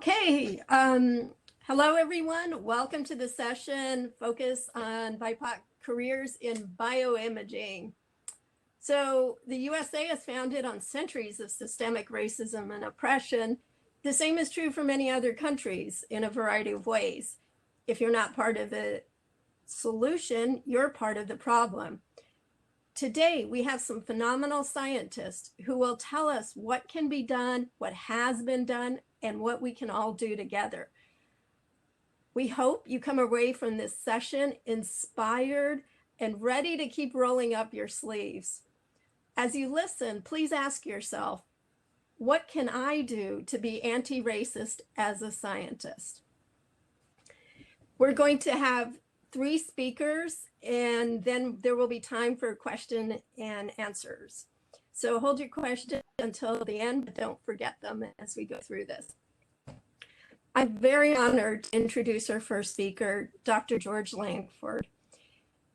Okay, hello everyone. Welcome to the session Focus on BIPOC Careers in Bioimaging. So the USA is founded on centuries of systemic racism and oppression. The same is true for many other countries in a variety of ways. If you're not part of the solution, you're part of the problem. Today, we have some phenomenal scientists who will tell us what can be done, what has been done, and what we can all do together. We hope you come away from this session inspired and ready to keep rolling up your sleeves. As you listen, please ask yourself, what can I do to be anti-racist as a scientist? We're going to have 3 speakers, and then there will be time for question and answers. So hold your questions until the end, but don't forget them as we go through this. I'm very honored to introduce our first speaker, Dr. George Langford.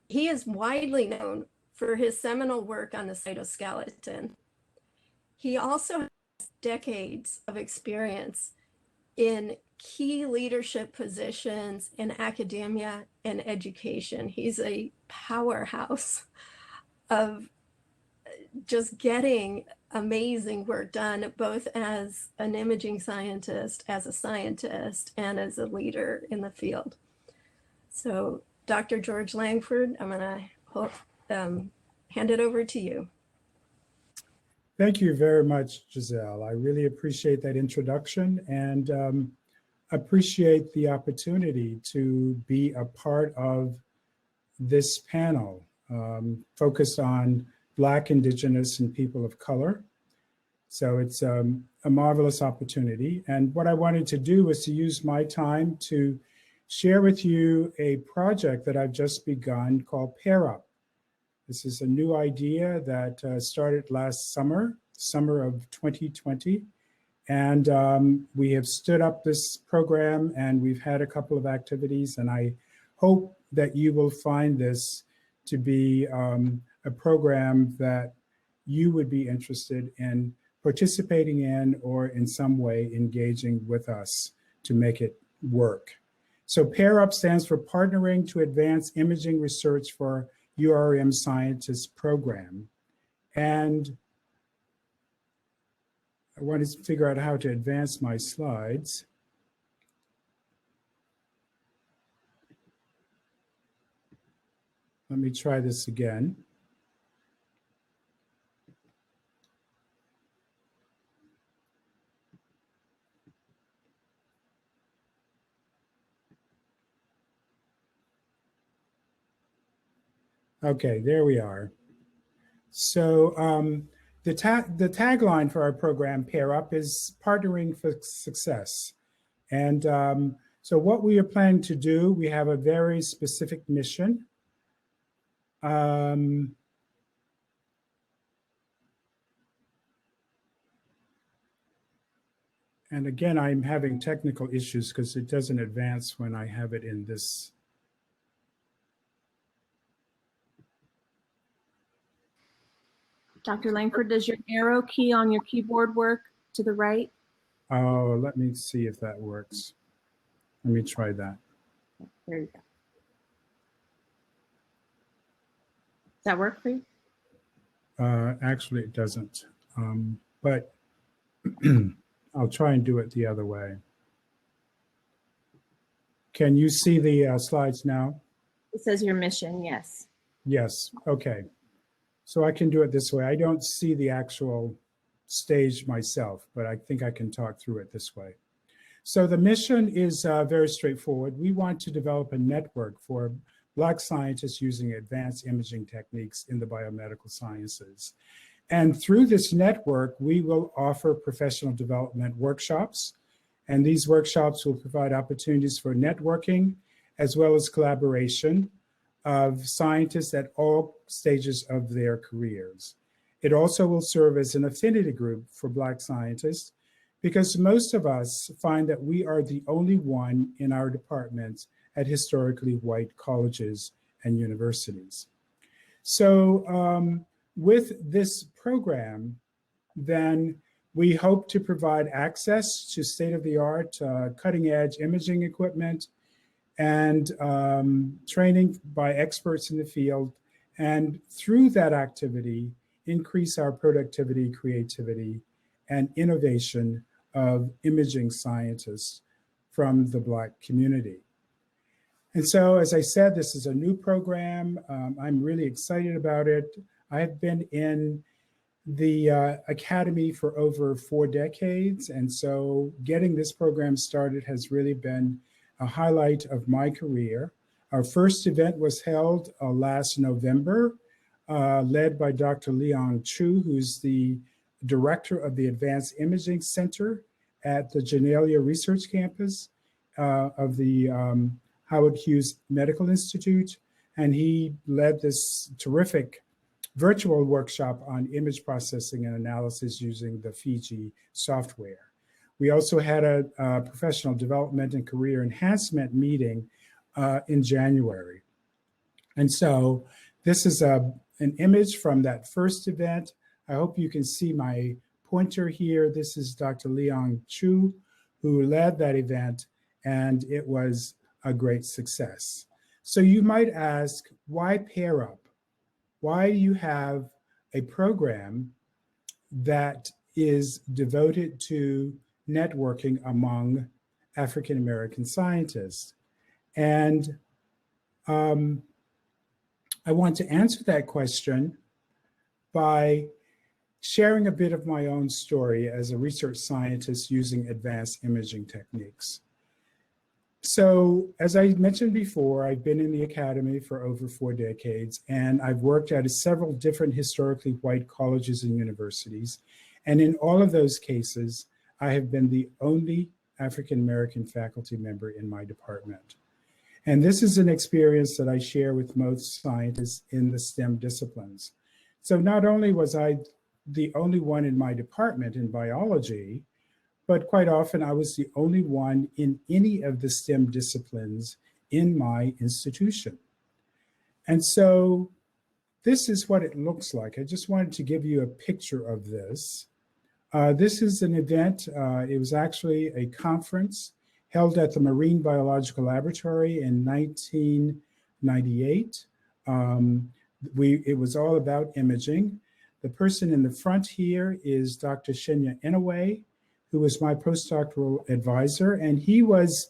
He is widely known for his seminal work on the cytoskeleton. He also has decades of experience in key leadership positions in academia and education. He's a powerhouse of just getting amazing work done, both as an imaging scientist, as a scientist, and as a leader in the field. So Dr. George Langford, I'm gonna hand it over to you. Thank you very much, Giselle. I really appreciate that introduction and appreciate the opportunity to be a part of this panel focused on Black, Indigenous, and people of color. So it's a marvelous opportunity. And what I wanted to do was to use my time to share with you a project that I've just begun called Pair Up. This is a new idea that started last summer of 2020. And we have stood up this program and we've had a couple of activities, and I hope that you will find this to be a program that you would be interested in participating in or in some way engaging with us to make it work. So Pair Up stands for Partnering to Advance Imaging Research for URM Scientists program. And I wanted to figure out how to advance my slides. Let me try this again. Okay, there we are. So the tagline for our program, Pair Up, is Partnering for Success. And so what we are planning to do, we have a very specific mission. And again, I'm having technical issues because it doesn't advance when I have it in this. Dr. Langford, does your arrow key on your keyboard work to the right? Oh, let me see if that works. Let me try that. There you go. Does that work for you? Actually, it doesn't, but I'll try and do it the other way. Can you see the slides now? It says your mission, yes. Yes, okay. So I can do it this way. I don't see the actual stage myself, but I think I can talk through it this way. So the mission is very straightforward. We want to develop a network for Black scientists using advanced imaging techniques in the biomedical sciences. And through this network, we will offer professional development workshops. And these workshops will provide opportunities for networking as well as collaboration of scientists at all stages of their careers. It also will serve as an affinity group for Black scientists because most of us find that we are the only one in our departments at historically white colleges and universities. So with this program, then We hope to provide access to state-of-the-art, cutting-edge imaging equipment and training by experts in the field. And through that activity, increase our productivity, creativity, and innovation of imaging scientists from the Black community. And so, as I said, this is a new program. I'm really excited about it. I have been in the Academy for over 4 decades. And so getting this program started has really been a highlight of my career. Our first event was held last November, led by Dr. Leon Chu, who's the director of the Advanced Imaging Center at the Genelia Research Campus of the Howard Hughes Medical Institute. And he led this terrific virtual workshop on image processing and analysis using the Fiji software. We also had a professional development and career enhancement meeting in January. And so this is an image from that first event. I hope you can see my pointer here. This is Dr. Leon Chu, who led that event, and it was a great success. So you might ask, why pair up? Why do you have a program that is devoted to networking among African American scientists? And I want to answer that question by sharing a bit of my own story as a research scientist using advanced imaging techniques. So, as I mentioned before, I've been in the academy for over 4 decades, and I've worked at several different historically white colleges and universities. And in all of those cases, I have been the only African-American faculty member in my department. And this is an experience that I share with most scientists in the STEM disciplines. So not only was I the only one in my department in biology, but quite often I was the only one in any of the STEM disciplines in my institution. And so this is what it looks like. I just wanted to give you a picture of this. This is an event. It was actually a conference held at the Marine Biological Laboratory in 1998. It was all about imaging. The person in the front here is Dr. Shinya Inouye, who was my postdoctoral advisor, and he was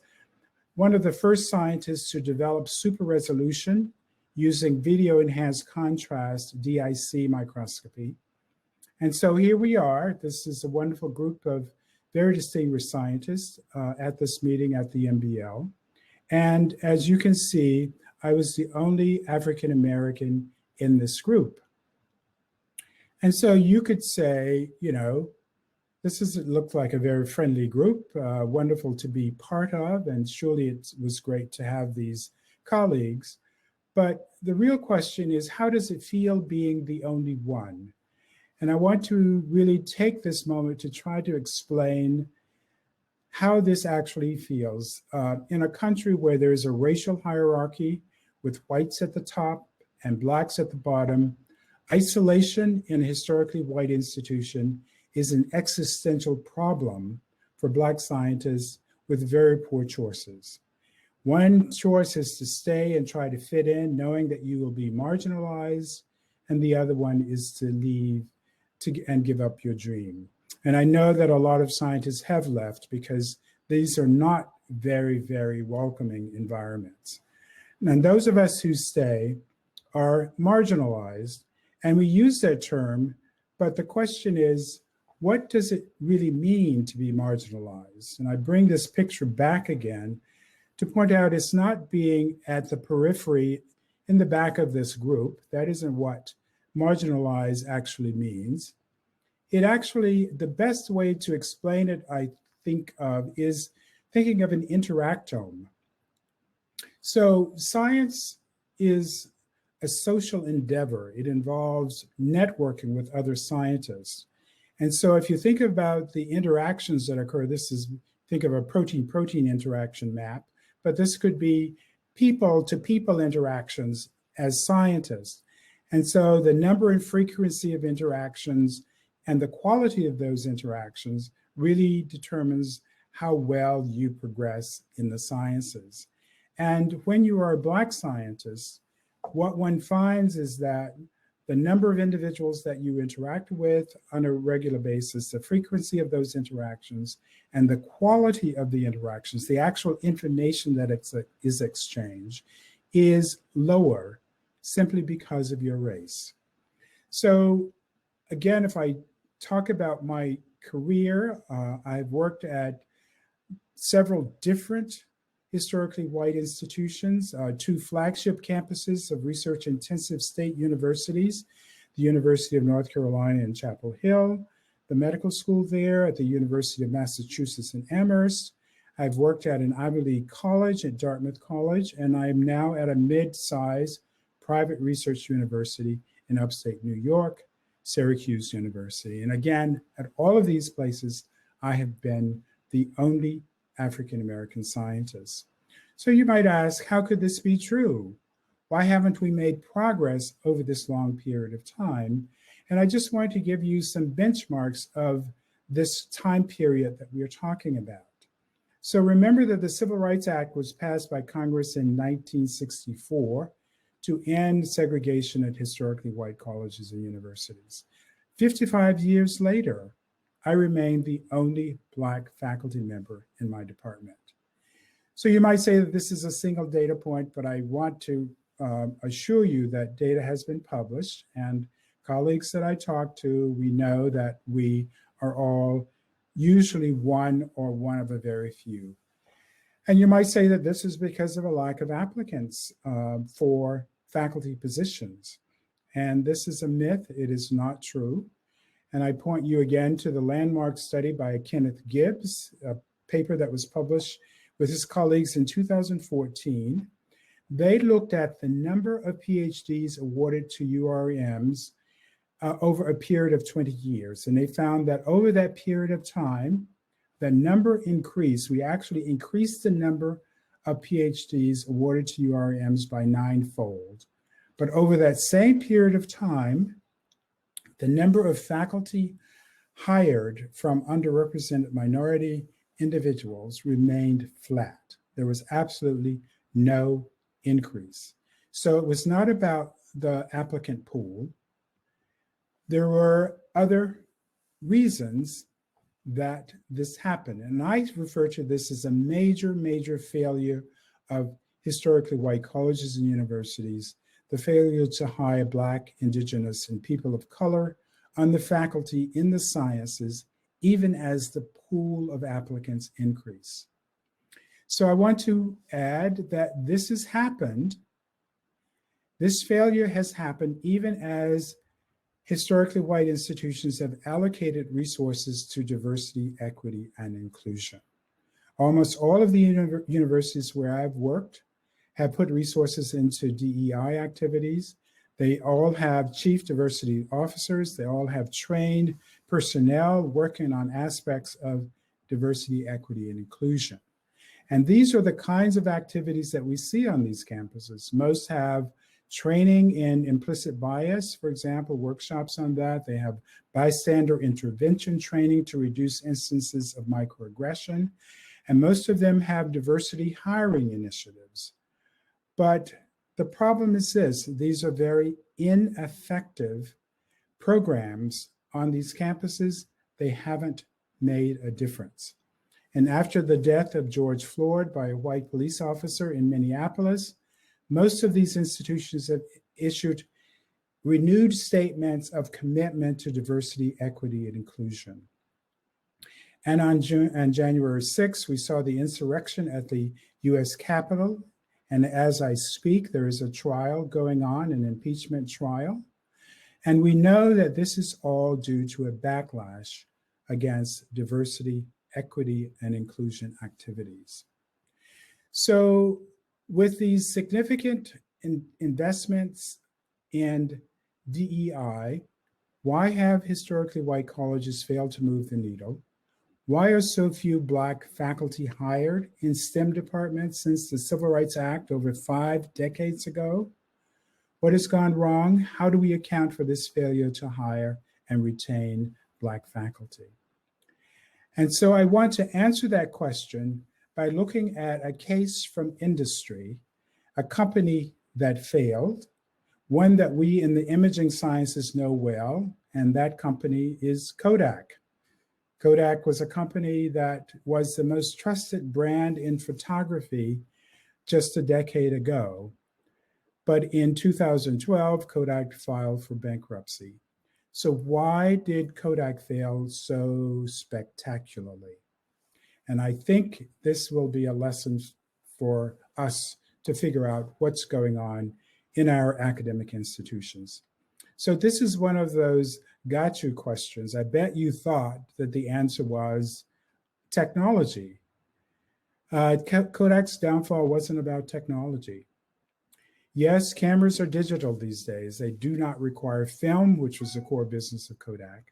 one of the first scientists to develop super resolution using video enhanced contrast DIC microscopy. And so here we are. This is a wonderful group of very distinguished scientists at this meeting at the MBL. And as you can see, I was the only African American in this group. And so you could say, you know, this looked like a very friendly group, wonderful to be part of, and surely it was great to have these colleagues. But the real question is, how does it feel being the only one? And I want to really take this moment to try to explain how this actually feels. In a country where there's a racial hierarchy with whites at the top and blacks at the bottom, isolation in a historically white institution is an existential problem for Black scientists with very poor choices. One choice is to stay and try to fit in, knowing that you will be marginalized, and the other one is to leave and give up your dream. And I know that a lot of scientists have left because these are not very, very welcoming environments. And those of us who stay are marginalized, and we use that term, but the question is, what does it really mean to be marginalized? And I bring this picture back again to point out it's not being at the periphery in the back of this group. That isn't what marginalized actually means. It actually, the best way to explain it, I think of, is thinking of an interactome. So science is a social endeavor. It involves networking with other scientists. And so if you think about the interactions that occur, think of a protein-protein interaction map, but this could be people-to-people interactions as scientists. And so the number and frequency of interactions And the quality of those interactions really determines how well you progress in the sciences. And when you are a Black scientist, what one finds is that the number of individuals that you interact with on a regular basis, the frequency of those interactions, and the quality of the interactions, the actual information that is exchanged, is lower simply because of your race. So again, if I talk about my career, I've worked at several different historically white institutions, 2 flagship campuses of research-intensive state universities, the University of North Carolina in Chapel Hill, the medical school there at the University of Massachusetts in Amherst. I've worked at an Ivy League college at Dartmouth College, and I am now at a mid-size private research university in upstate New York, Syracuse University. And again, at all of these places, I have been the only African-American scientists. So you might ask, how could this be true? Why haven't we made progress over this long period of time? And I just wanted to give you some benchmarks of this time period that we are talking about. So remember that the Civil Rights Act was passed by Congress in 1964 to end segregation at historically white colleges and universities. 55 years later, I remain the only Black faculty member in my department. So you might say that this is a single data point, but I want to assure you that data has been published, and colleagues that I talk to, we know that we are all usually one or one of a very few. And you might say that this is because of a lack of applicants for faculty positions. And this is a myth, it is not true. And I point you again to the landmark study by Kenneth Gibbs, a paper that was published with his colleagues in 2014. They looked at the number of PhDs awarded to URMs over a period of 20 years. And they found that over that period of time, the number increased. We actually increased the number of PhDs awarded to URMs by 9-fold. But over that same period of time, the number of faculty hired from underrepresented minority individuals remained flat. There was absolutely no increase. So it was not about the applicant pool. There were other reasons that this happened. And I refer to this as a major, major failure of historically white colleges and universities, the failure to hire Black, Indigenous, and people of color on the faculty in the sciences, even as the pool of applicants increase. So I want to add that this has happened. This failure has happened even as historically white institutions have allocated resources to diversity, equity, and inclusion. Almost all of the universities where I've worked have put resources into DEI activities. They all have chief diversity officers. They all have trained personnel working on aspects of diversity, equity, and inclusion. And these are the kinds of activities that we see on these campuses. Most have training in implicit bias, for example, workshops on that. They have bystander intervention training to reduce instances of microaggression. And most of them have diversity hiring initiatives. But the problem is this: these are very ineffective programs on these campuses. They haven't made a difference. And after the death of George Floyd by a white police officer in Minneapolis, most of these institutions have issued renewed statements of commitment to diversity, equity, and inclusion. And on January 6th, we saw the insurrection at the US Capitol. And as I speak, there is a trial going on, an impeachment trial. And we know that this is all due to a backlash against diversity, equity, and inclusion activities. So with these significant investments in DEI, why have historically white colleges failed to move the needle? Why are so few Black faculty hired in STEM departments since the Civil Rights Act over 5 decades ago? What has gone wrong? How do we account for this failure to hire and retain Black faculty? And so I want to answer that question by looking at a case from industry, a company that failed, one that we in the imaging sciences know well, and that company is Kodak. Kodak was a company that was the most trusted brand in photography just a decade ago. But in 2012, Kodak filed for bankruptcy. So why did Kodak fail so spectacularly? And I think this will be a lesson for us to figure out what's going on in our academic institutions. So this is one of those got you questions. I bet you thought that the answer was technology. Kodak's downfall wasn't about technology. Yes, cameras are digital these days. They do not require film, which was the core business of Kodak.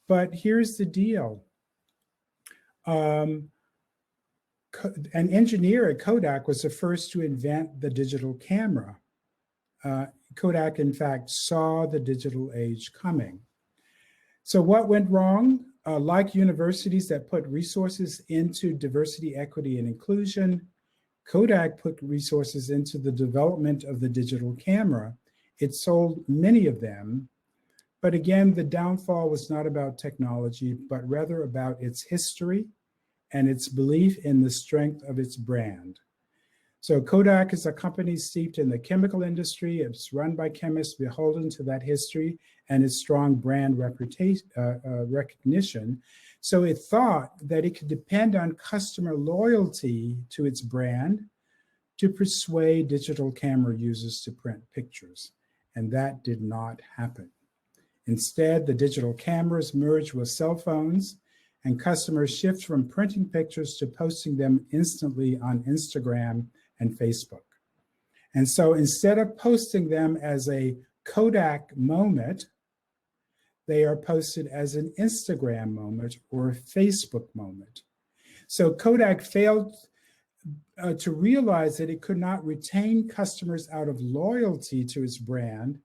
But here's the deal. An engineer at Kodak was the first to invent the digital camera. Kodak, in fact, saw the digital age coming. So what went wrong? Like universities that put resources into diversity, equity, and inclusion, Kodak put resources into the development of the digital camera. It sold many of them, but again, the downfall was not about technology, but rather about its history and its belief in the strength of its brand. So Kodak is a company steeped in the chemical industry. It's run by chemists beholden to that history and its strong brand recognition. So it thought that it could depend on customer loyalty to its brand to persuade digital camera users to print pictures. And that did not happen. Instead, the digital cameras merged with cell phones, and customers shift from printing pictures to posting them instantly on Instagram and Facebook. And so instead of posting them as a Kodak moment, they are posted as an Instagram moment or a Facebook moment. So Kodak failed to realize that it could not retain customers out of loyalty to its brand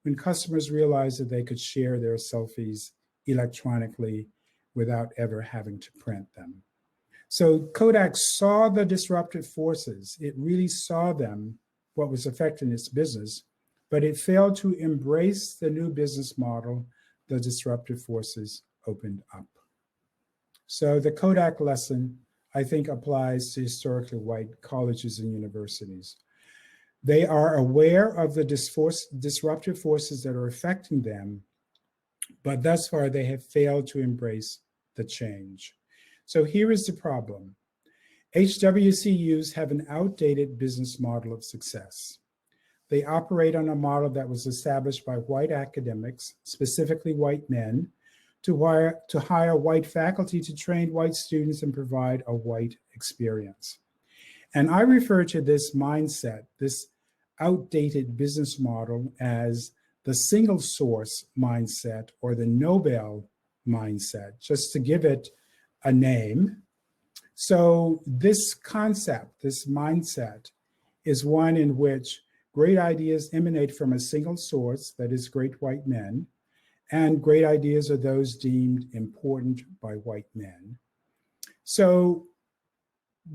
when customers realized that they could share their selfies electronically without ever having to print them. So Kodak saw the disruptive forces. It really saw them, what was affecting its business, but it failed to embrace the new business model the disruptive forces opened up. So the Kodak lesson, I think, applies to historically white colleges and universities. They are aware of the disruptive forces that are affecting them, but thus far they have failed to embrace the change. So here is the problem. HWCUs have an outdated business model of success. They operate on a model that was established by white academics, specifically white men, to hire white faculty to train white students and provide a white experience. And I refer to this mindset, this outdated business model, as the single source mindset or the Nobel mindset, just to give it a name. So this concept, this mindset, is one in which great ideas emanate from a single source, that is great white men, and great ideas are those deemed important by white men. So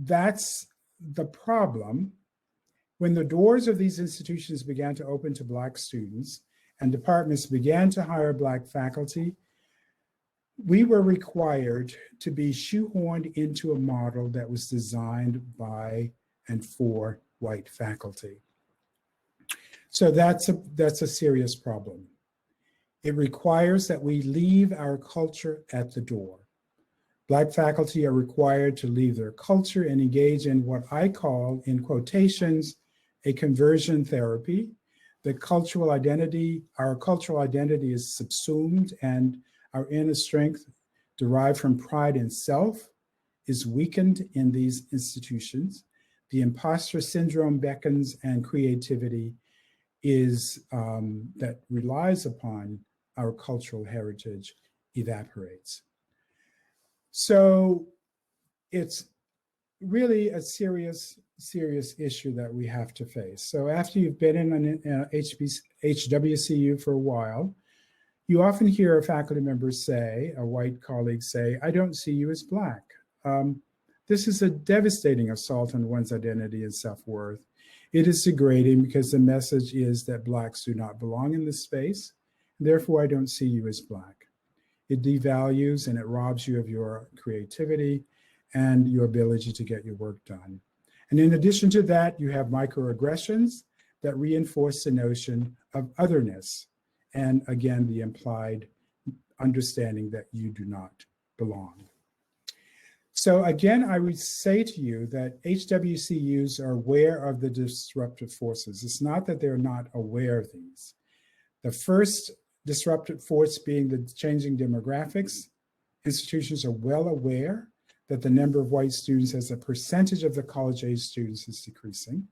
that's the problem. When the doors of these institutions began to open to Black students and departments began to hire Black faculty, we were required to be shoehorned into a model that was designed by and for white faculty. So that's a serious problem. It requires that we leave our culture at the door. Black faculty are required to leave their culture and engage in what I call, in quotations, a conversion therapy. The cultural identity, our cultural identity is subsumed, and our inner strength derived from pride in self is weakened in these institutions. The imposter syndrome beckons, and creativity is that relies upon our cultural heritage evaporates. So it's really a serious issue that we have to face. So after you've been in an HWCU for a while, You often hear a faculty member say, a white colleague say, "I don't see you as Black." This is a devastating assault on one's identity and self-worth. It is degrading because the message is that Blacks do not belong in this space. Therefore, I don't see you as Black. It devalues and it robs you of your creativity and your ability to get your work done. And in addition to that, you have microaggressions that reinforce the notion of otherness. And again, the implied understanding that you do not belong. So again, I would say to you that HWCUs are aware of the disruptive forces. It's not that they're not aware of these. The first disruptive force being the changing demographics. Institutions are well aware that the number of white students as a percentage of the college-age students is decreasing.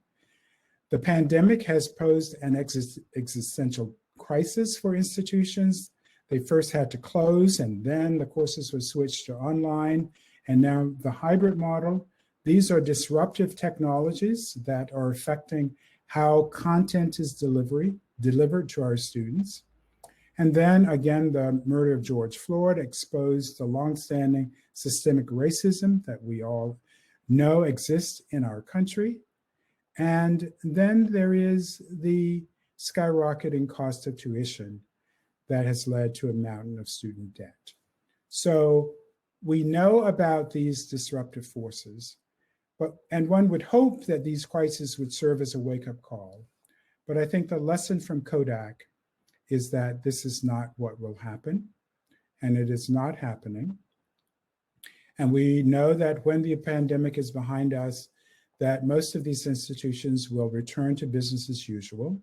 The pandemic has posed an existential crisis for institutions. They first had to close, and then the courses were switched to online, and now the hybrid model. These are disruptive technologies that are affecting how content is delivered to our students. And then again, the murder of George Floyd exposed the longstanding systemic racism that we all know exists in our country. And then there is the skyrocketing cost of tuition that has led to a mountain of student debt. So we know about these disruptive forces, and one would hope that these crises would serve as a wake-up call. But I think the lesson from Kodak is that this is not what will happen, and it is not happening. And we know that when the pandemic is behind us, that most of these institutions will return to business as usual.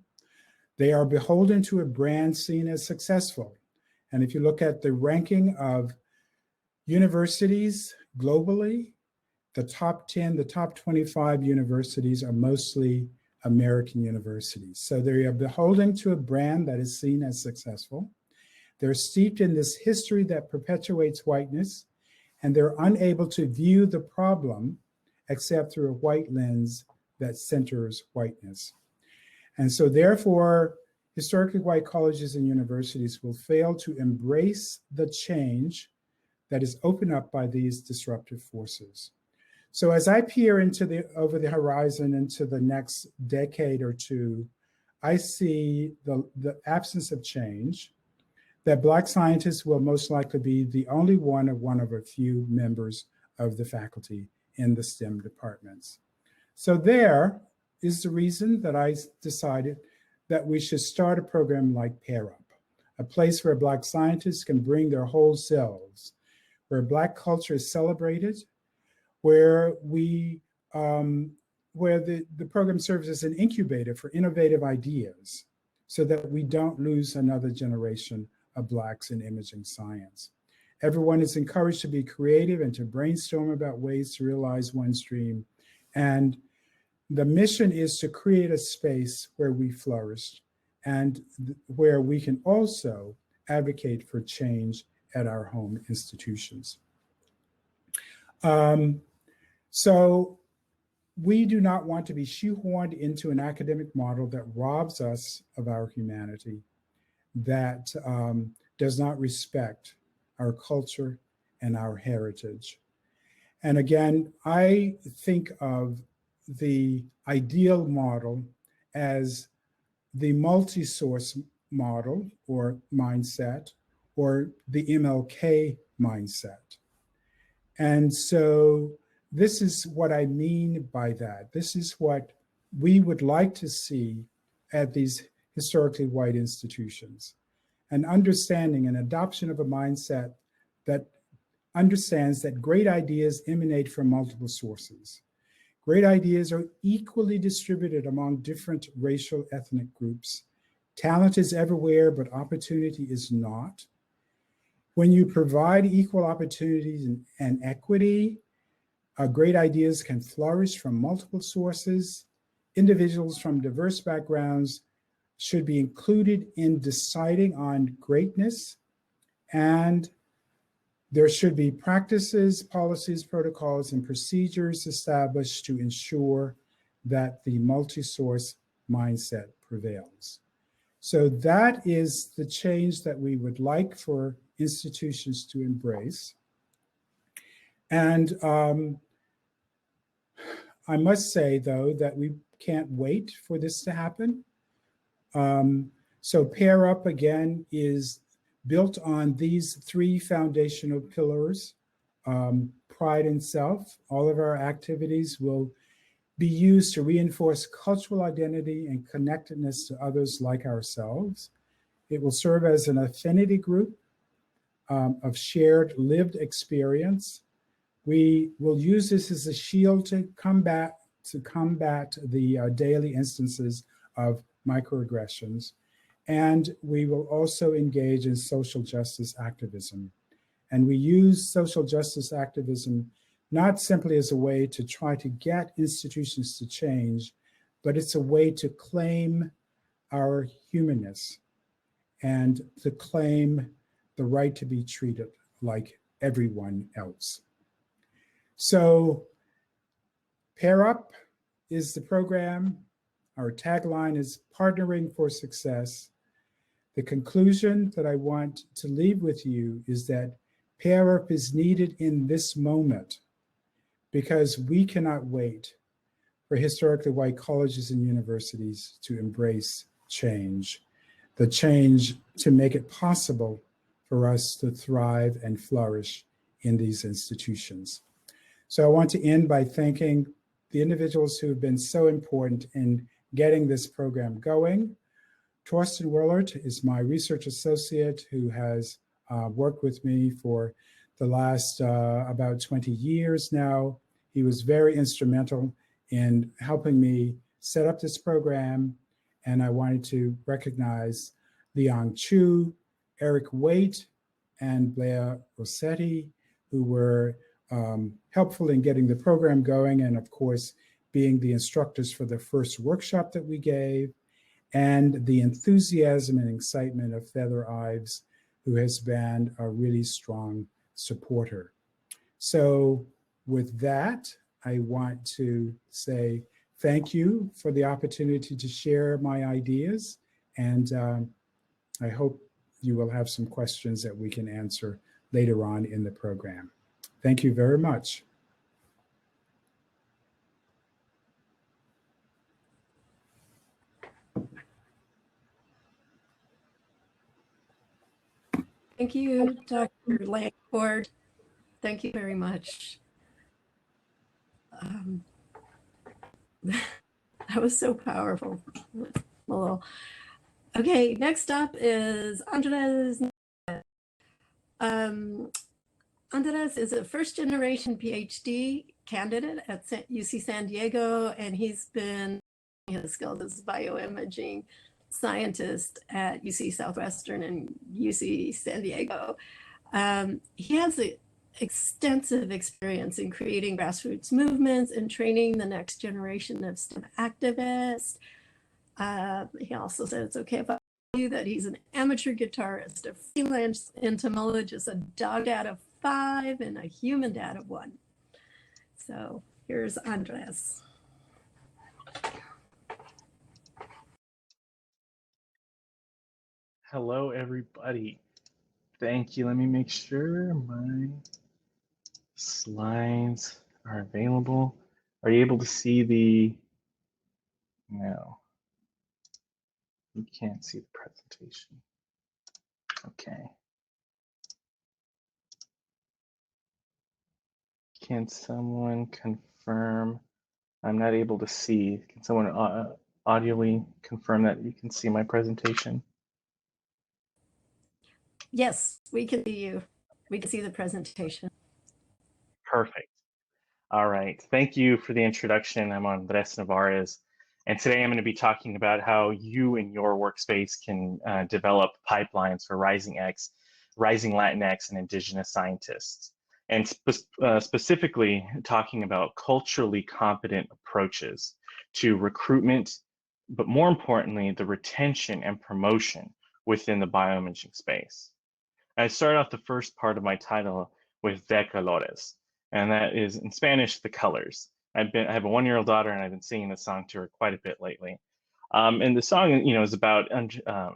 They are beholden to a brand seen as successful. And if you look at the ranking of universities globally, the top 10, the top 25 universities are mostly American universities. So they are beholden to a brand that is seen as successful. They're steeped in this history that perpetuates whiteness, and they're unable to view the problem except through a white lens that centers whiteness. And so therefore, historically white colleges and universities will fail to embrace the change that is opened up by these disruptive forces. So as I peer into over the horizon into the next decade or two, I see the absence of change, that Black scientists will most likely be the only one of a few members of the faculty in the STEM departments. So there is the reason that I decided that we should start a program like Pair Up, a place where Black scientists can bring their whole selves, where Black culture is celebrated, where the program serves as an incubator for innovative ideas so that we don't lose another generation of Blacks in imaging science. Everyone is encouraged to be creative and to brainstorm about ways to realize one's dream. And the mission is to create a space where we flourish and where we can also advocate for change at our home institutions. So we do not want to be shoehorned into an academic model that robs us of our humanity, that does not respect our culture and our heritage. And again, I think of the ideal model as the multi-source model or mindset, or the MLK mindset. And so this is what I mean by that. This is what we would like to see at these historically white institutions. An understanding and adoption of a mindset that understands that great ideas emanate from multiple sources. Great ideas are equally distributed among different racial ethnic groups. Talent is everywhere, but opportunity is not. When you provide equal opportunities and equity, great ideas can flourish from multiple sources. Individuals from diverse backgrounds should be included in deciding on greatness, and there should be practices, policies, protocols, and procedures established to ensure that the multi-source mindset prevails. So that is the change that we would like for institutions to embrace. And I must say, though, that we can't wait for this to happen. So Pair Up, again, is built on these three foundational pillars. Pride in self. All of our activities will be used to reinforce cultural identity and connectedness to others like ourselves. It will serve as an affinity group of shared lived experience. We will use this as a shield to combat the daily instances of microaggressions. And we will also engage in social justice activism. And we use social justice activism not simply as a way to try to get institutions to change, but it's a way to claim our humanness and to claim the right to be treated like everyone else. So Pair Up is the program. Our tagline is Partnering for Success. The conclusion that I want to leave with you is that Pair Up is needed in this moment because we cannot wait for historically white colleges and universities to embrace change, the change to make it possible for us to thrive and flourish in these institutions. So I want to end by thanking the individuals who have been so important in getting this program going. Torsten Willert is my research associate who has worked with me for the last about 20 years now. He was very instrumental in helping me set up this program. And I wanted to recognize Liang Chu, Eric Waite, and Blair Rossetti, who were helpful in getting the program going, and of course, being the instructors for the first workshop that we gave, and the enthusiasm and excitement of Feather Ives, who has been a really strong supporter. So with that, I want to say thank you for the opportunity to share my ideas, and I hope you will have some questions that we can answer later on in the program. Thank you very much. Thank you, Dr. Langford. Thank you very much. That was so powerful. Okay, next up is Andres. Andres is a first-generation PhD candidate at UC San Diego, and he's been his skills as a bioimaging scientist at UC Southwestern and UC San Diego. He has extensive experience in creating grassroots movements and training the next generation of STEM activists. He also said it's okay if I tell you that he's an amateur guitarist, a freelance entomologist, a dog dad of 5, and a human dad of 1. So here's Andres. Hello, everybody. Thank you. Let me make sure my slides are available. Are you able to see the, no, you can't see the presentation. Okay. Can someone confirm? I'm not able to see. Can someone audibly confirm that you can see my presentation? Yes, we can see you. We can see the presentation. Perfect. All right. Thank you for the introduction. I'm Andres Navarez, and today I'm going to be talking about how you in your workspace can develop pipelines for rising Latinx, and Indigenous scientists, and specifically talking about culturally competent approaches to recruitment, but more importantly, the retention and promotion within the bioimaging space. I start off the first part of my title with De Colores, and that is in Spanish, the colors. I have a 1-year-old daughter, and I've been singing this song to her quite a bit lately. And the song, is about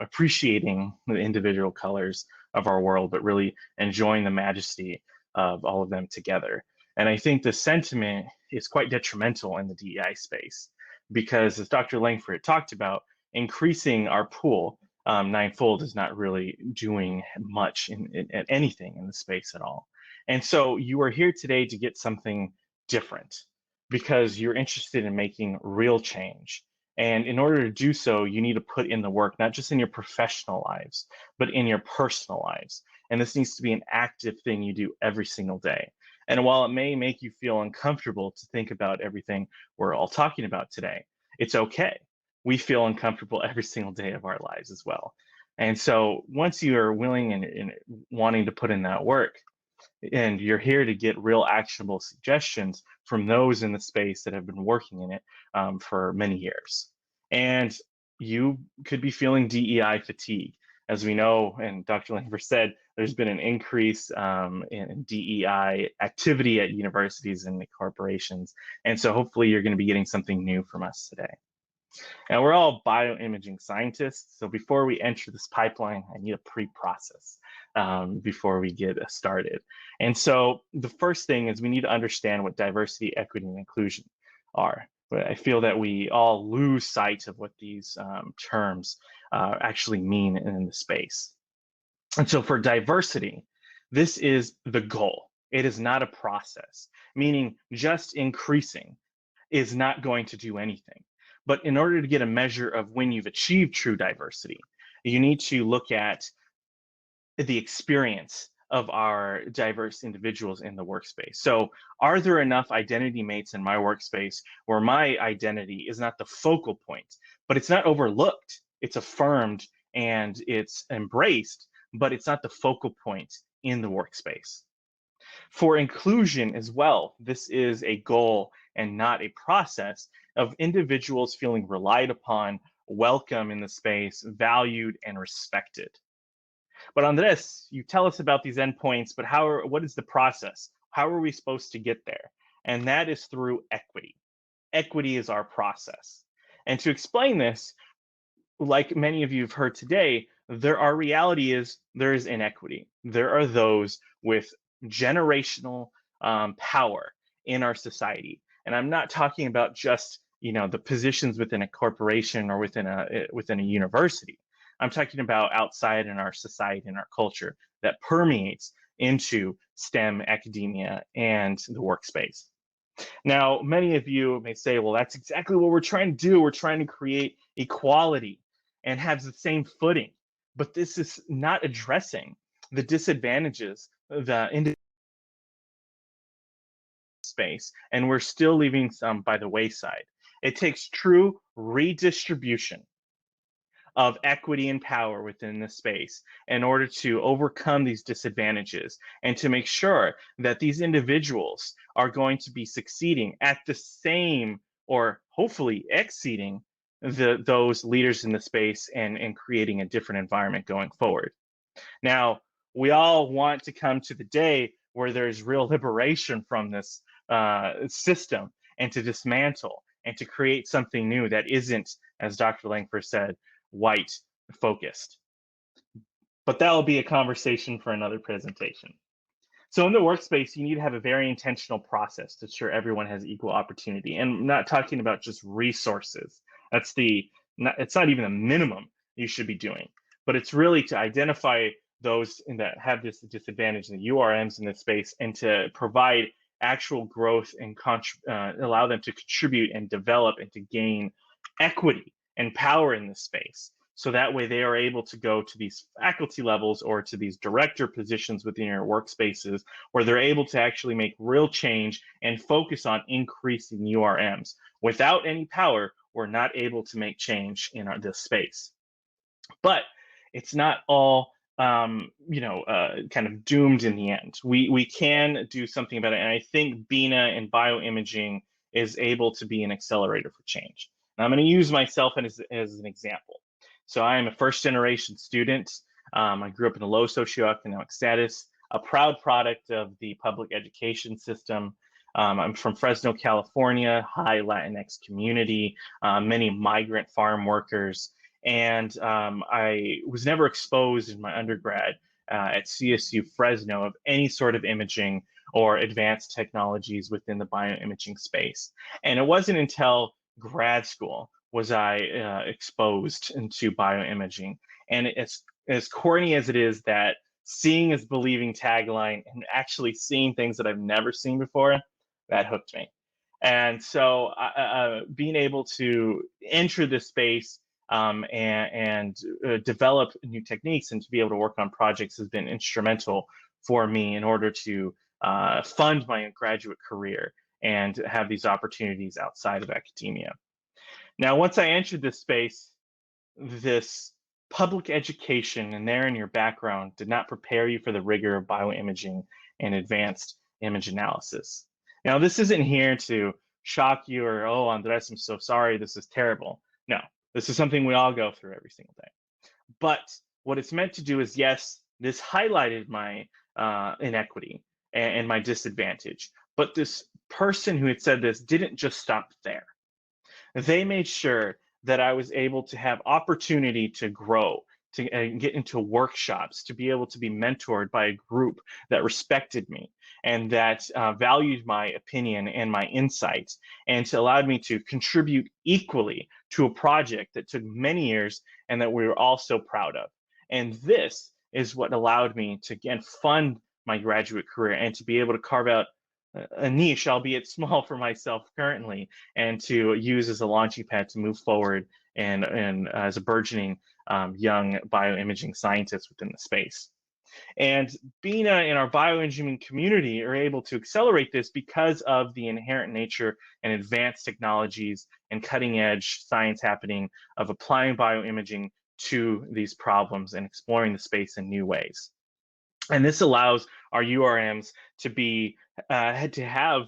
appreciating the individual colors of our world, but really enjoying the majesty of all of them together. And I think the sentiment is quite detrimental in the DEI space because, as Dr. Langford talked about, increasing our pool ninefold is not really doing much in anything in the space at all. And so you are here today to get something different because you're interested in making real change. And in order to do so, you need to put in the work, not just in your professional lives, but in your personal lives. And this needs to be an active thing you do every single day. And while it may make you feel uncomfortable to think about everything we're all talking about today, it's okay. We feel uncomfortable every single day of our lives as well. And so once you are willing and wanting to put in that work, and you're here to get real actionable suggestions from those in the space that have been working in it for many years. And you could be feeling DEI fatigue. As we know, and Dr. Langford said, there's been an increase in DEI activity at universities and corporations. And so hopefully you're going to be getting something new from us today. And we're all bioimaging scientists. So before we enter this pipeline, I need a pre-process before we get started. And so the first thing is we need to understand what diversity, equity, and inclusion are. But I feel that we all lose sight of what these terms actually mean in the space. And so for diversity, this is the goal. It is not a process, meaning just increasing is not going to do anything. But in order to get a measure of when you've achieved true diversity, you need to look at the experience of our diverse individuals in the workspace. So are there enough identity mates in my workspace where my identity is not the focal point, but it's not overlooked, it's affirmed and it's embraced, but it's not the focal point in the workspace. For inclusion as well, this is a goal and not a process of individuals feeling relied upon, welcome in the space, valued, and respected. But Andres, you tell us about these endpoints, but what is the process? How are we supposed to get there? And that is through equity. Equity is our process. And to explain this, like many of you have heard today, our reality is there is inequity. There are those with generational power in our society. And I'm not talking about just the positions within a corporation or within a university. I'm talking about outside in our society and our culture that permeates into STEM, academia, and the workspace. Now, many of you may say, well, that's exactly what we're trying to do. We're trying to create equality and have the same footing. But this is not addressing the disadvantages in space, and we're still leaving some by the wayside. It takes true redistribution of equity and power within the space in order to overcome these disadvantages and to make sure that these individuals are going to be succeeding at the same or hopefully exceeding those leaders in the space and creating a different environment going forward. Now, we all want to come to the day where there's real liberation from this system and to dismantle and to create something new that isn't, as Dr. Langford said, white focused. But that will be a conversation for another presentation. So in the workspace, you need to have a very intentional process to ensure everyone has equal opportunity. And I'm not talking about just resources. It's not even a minimum you should be doing, but it's really to identify those that have this disadvantage, the URMs in this space, and to provide actual growth and allow them to contribute and develop and to gain equity and power in this space. So that way they are able to go to these faculty levels or to these director positions within your workspaces where they're able to actually make real change and focus on increasing URMs. Without any power, we're not able to make change in this space. But it's not all kind of doomed in the end. We can do something about it. And I think BINA and bioimaging is able to be an accelerator for change. And I'm going to use myself as an example. So I am a first generation student. I grew up in a low socioeconomic status, a proud product of the public education system. I'm from Fresno, California, high Latinx community, many migrant farm workers, and I was never exposed in my undergrad at CSU Fresno of any sort of imaging or advanced technologies within the bioimaging space. And it wasn't until grad school was I exposed into bioimaging. And as corny as it is, that seeing is believing tagline and actually seeing things that I've never seen before, that hooked me. And so being able to enter this space and develop new techniques and to be able to work on projects has been instrumental for me in order to fund my graduate career and have these opportunities outside of academia. Now, once I entered this space, this public education and there in your background did not prepare you for the rigor of bioimaging and advanced image analysis. Now, this isn't here to shock you or, oh, Andres, I'm so sorry, this is terrible. No, this is something we all go through every single day. But what it's meant to do is, yes, this highlighted my inequity and my disadvantage. But this person who had said this didn't just stop there. They made sure that I was able to have opportunity to grow, to get into workshops, to be able to be mentored by a group that respected me and that valued my opinion and my insights, and to allowed me to contribute equally to a project that took many years and that we were all so proud of. And this is what allowed me to, again, fund my graduate career and to be able to carve out a niche, albeit small for myself currently, and to use as a launching pad to move forward and as a burgeoning young bioimaging scientist within the space. And being in our bioengineering community are able to accelerate this because of the inherent nature and advanced technologies and cutting edge science happening of applying bioimaging to these problems and exploring the space in new ways. And this allows our URMs to be to have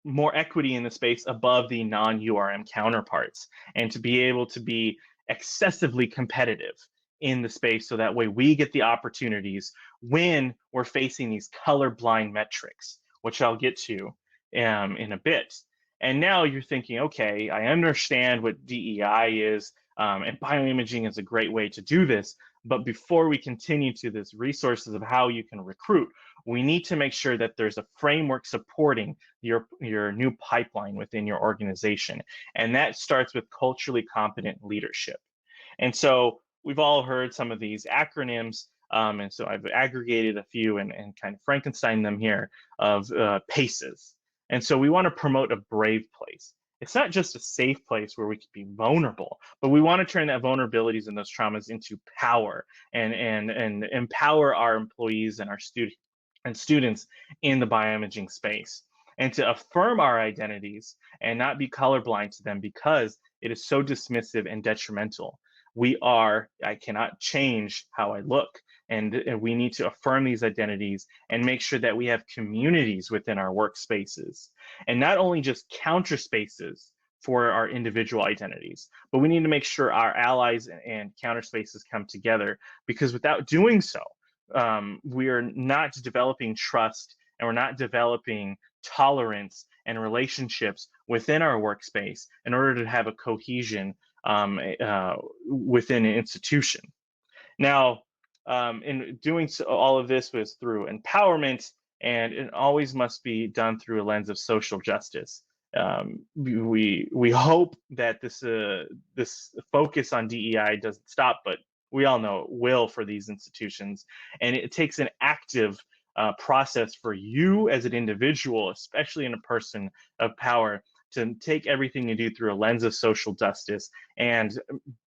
more equity in the space above the non-URM counterparts, and to be able to be excessively competitive in the space, so that way we get the opportunities when we're facing these colorblind metrics, which I'll get to in a bit. And now you're thinking, okay, I understand what DEI is, and bioimaging is a great way to do this. But before we continue to this resources of how you can recruit, we need to make sure that there's a framework supporting your new pipeline within your organization. And that starts with culturally competent leadership. And so we've all heard some of these acronyms, and so I've aggregated a few and kind of Frankenstein them here of PACEs. And so we want to promote a brave place. It's not just a safe place where we can be vulnerable, but we want to turn that vulnerabilities and those traumas into power and empower our employees and our students in the bioimaging space, and to affirm our identities and not be colorblind to them because it is so dismissive and detrimental. I cannot change how I look, and we need to affirm these identities and make sure that we have communities within our workspaces, and not only just counter spaces for our individual identities, but we need to make sure our allies and counter spaces come together, because without doing so, we are not developing trust and we're not developing tolerance and relationships within our workspace in order to have a cohesion within an institution. Now, in doing so, all of this was through empowerment, and it always must be done through a lens of social justice. We hope that this focus on DEI doesn't stop, but we all know it will for these institutions, and it takes an active process for you as an individual, especially in a person of power, to take everything you do through a lens of social justice and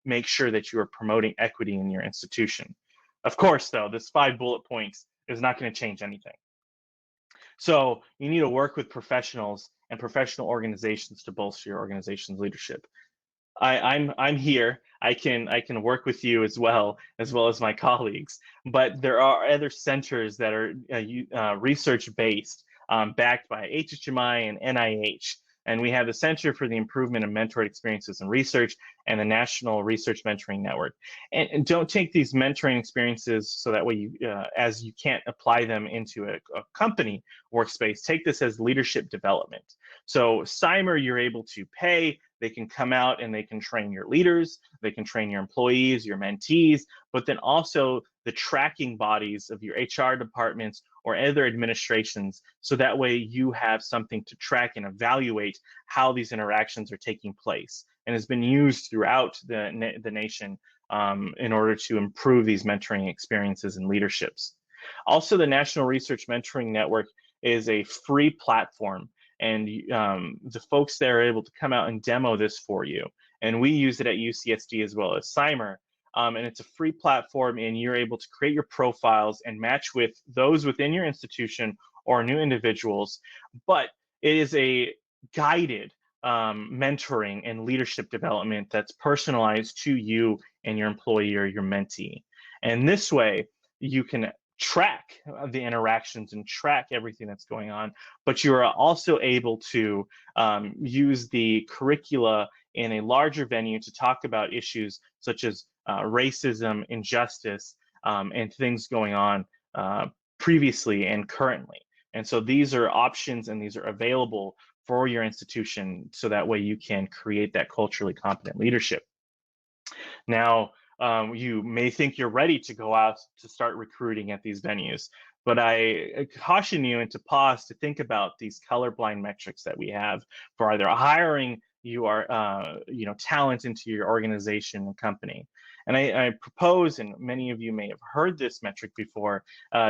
make sure that you are promoting equity in your institution. Of course, though, this 5 bullet points is not going to change anything. So you need to work with professionals and professional organizations to bolster your organization's leadership. I'm here. I can work with you as well as my colleagues. But there are other centers that are research based, backed by HHMI and NIH, And we have the Center for the Improvement of Mentored Experiences in Research and the National Research Mentoring Network. And don't take these mentoring experiences so that way you, as you can't apply them into a company workspace, take this as leadership development. So CIMER, you're able to pay, they can come out and they can train your leaders, they can train your employees, your mentees, but then also the tracking bodies of your HR departments or other administrations, so that way you have something to track and evaluate how these interactions are taking place, and has been used throughout the nation in order to improve these mentoring experiences and leaderships. Also, the National Research Mentoring Network is a free platform, and the folks there are able to come out and demo this for you. And we use it at UCSD as well as CIMER. And it's a free platform, and you're able to create your profiles and match with those within your institution or new individuals. But it is a guided mentoring and leadership development that's personalized to you and your employee or your mentee. And this way, you can track the interactions and track everything that's going on, but you are also able to use the curricula in a larger venue to talk about issues such as racism, injustice, and things going on previously and currently. And so these are options, and these are available for your institution, so that way you can create that culturally competent leadership. Now, you may think you're ready to go out to start recruiting at these venues, but I caution you and to pause to think about these colorblind metrics that we have for either hiring your talent into your organization and company. And I propose, and many of you may have heard this metric before,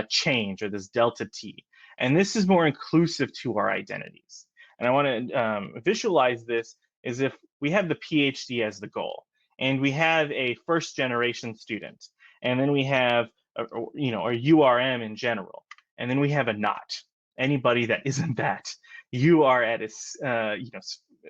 change, or this delta T. And this is more inclusive to our identities. And I want to visualize this as if we have the PhD as the goal, and we have a first generation student, and then we have a URM in general, and then we have a not, anybody that isn't that. You are at a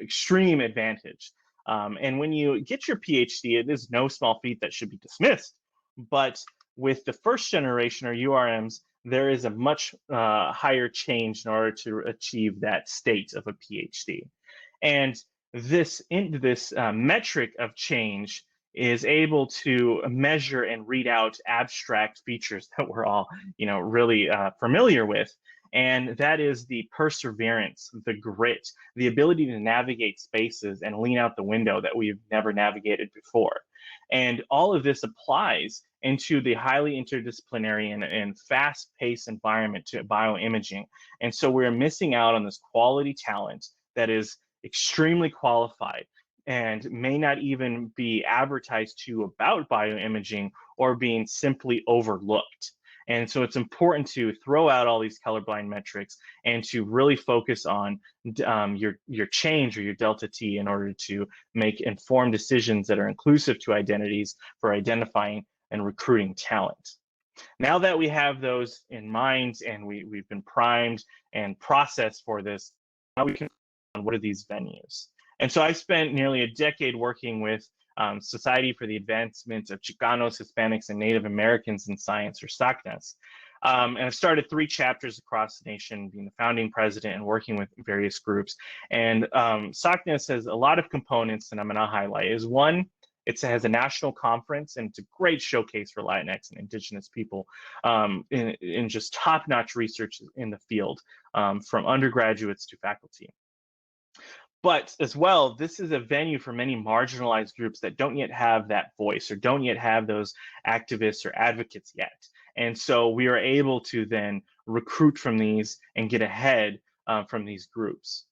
extreme advantage. And when you get your PhD, it is no small feat that should be dismissed. But with the first generation or URMs, there is a much higher change in order to achieve that state of a PhD. And this metric of change is able to measure and read out abstract features that we're all really familiar with. And that is the perseverance, the grit, the ability to navigate spaces and lean out the window that we've never navigated before. And all of this applies into the highly interdisciplinary and fast-paced environment to bioimaging. And so we're missing out on this quality talent that is extremely qualified and may not even be advertised to about bioimaging, or being simply overlooked. And so it's important to throw out all these colorblind metrics and to really focus on your change, or your delta T, in order to make informed decisions that are inclusive to identities for identifying and recruiting talent. Now that we have those in mind, and we've been primed and processed for this, now we can on what are these venues. And so I spent nearly a decade working with Society for the Advancement of Chicanos, Hispanics, and Native Americans in Science, or SACNAS. And I've started 3 chapters across the nation, being the founding president and working with various groups. And SACNAS has a lot of components that I'm going to highlight. Is one, it has a national conference, and it's a great showcase for Latinx and Indigenous people in just top-notch research in the field, from undergraduates to faculty. But as well, this is a venue for many marginalized groups that don't yet have that voice, or don't yet have those activists or advocates yet. And so we are able to then recruit from these and get ahead from these groups.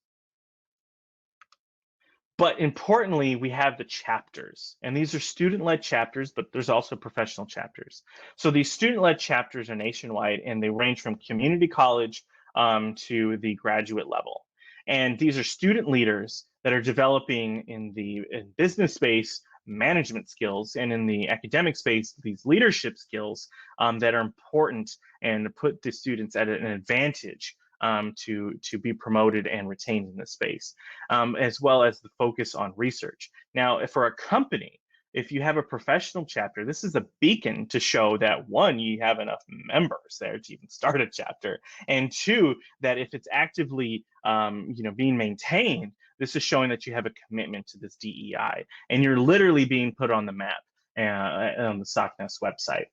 But importantly, we have the chapters, and these are student-led chapters, but there's also professional chapters. So these student-led chapters are nationwide, and they range from community college to the graduate level. And these are student leaders that are developing in business space management skills, and in the academic space, these leadership skills that are important and put the students at an advantage to be promoted and retained in this space, as well as the focus on research. Now, for a company, if you have a professional chapter, this is a beacon to show that, one, you have enough members there to even start a chapter, and two, that if it's actively being maintained, this is showing that you have a commitment to this DEI, and you're literally being put on the map on the SOCNEST website.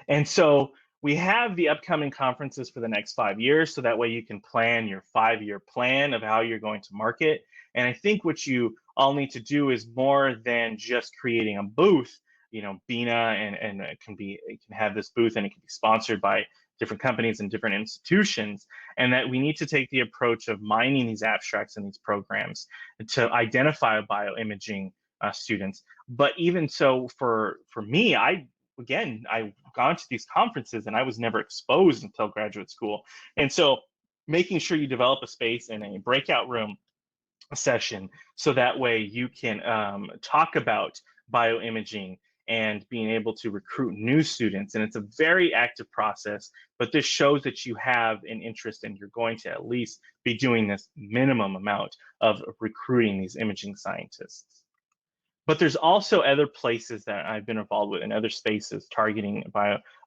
And so we have the upcoming conferences for the next 5 years, so that way you can plan your 5-year plan of how you're going to market. And I think what you all need to do is more than just creating a booth. BINA and it can have this booth, and it can be sponsored by different companies and different institutions, and that we need to take the approach of mining these abstracts and these programs to identify bioimaging students. But even so, for me, I've gone to these conferences and I was never exposed until graduate school. And so making sure you develop a space in a breakout room session, so that way you can talk about bioimaging and being able to recruit new students. And it's a very active process, but this shows that you have an interest and you're going to at least be doing this minimum amount of recruiting these imaging scientists. But there's also other places that I've been involved with in other spaces targeting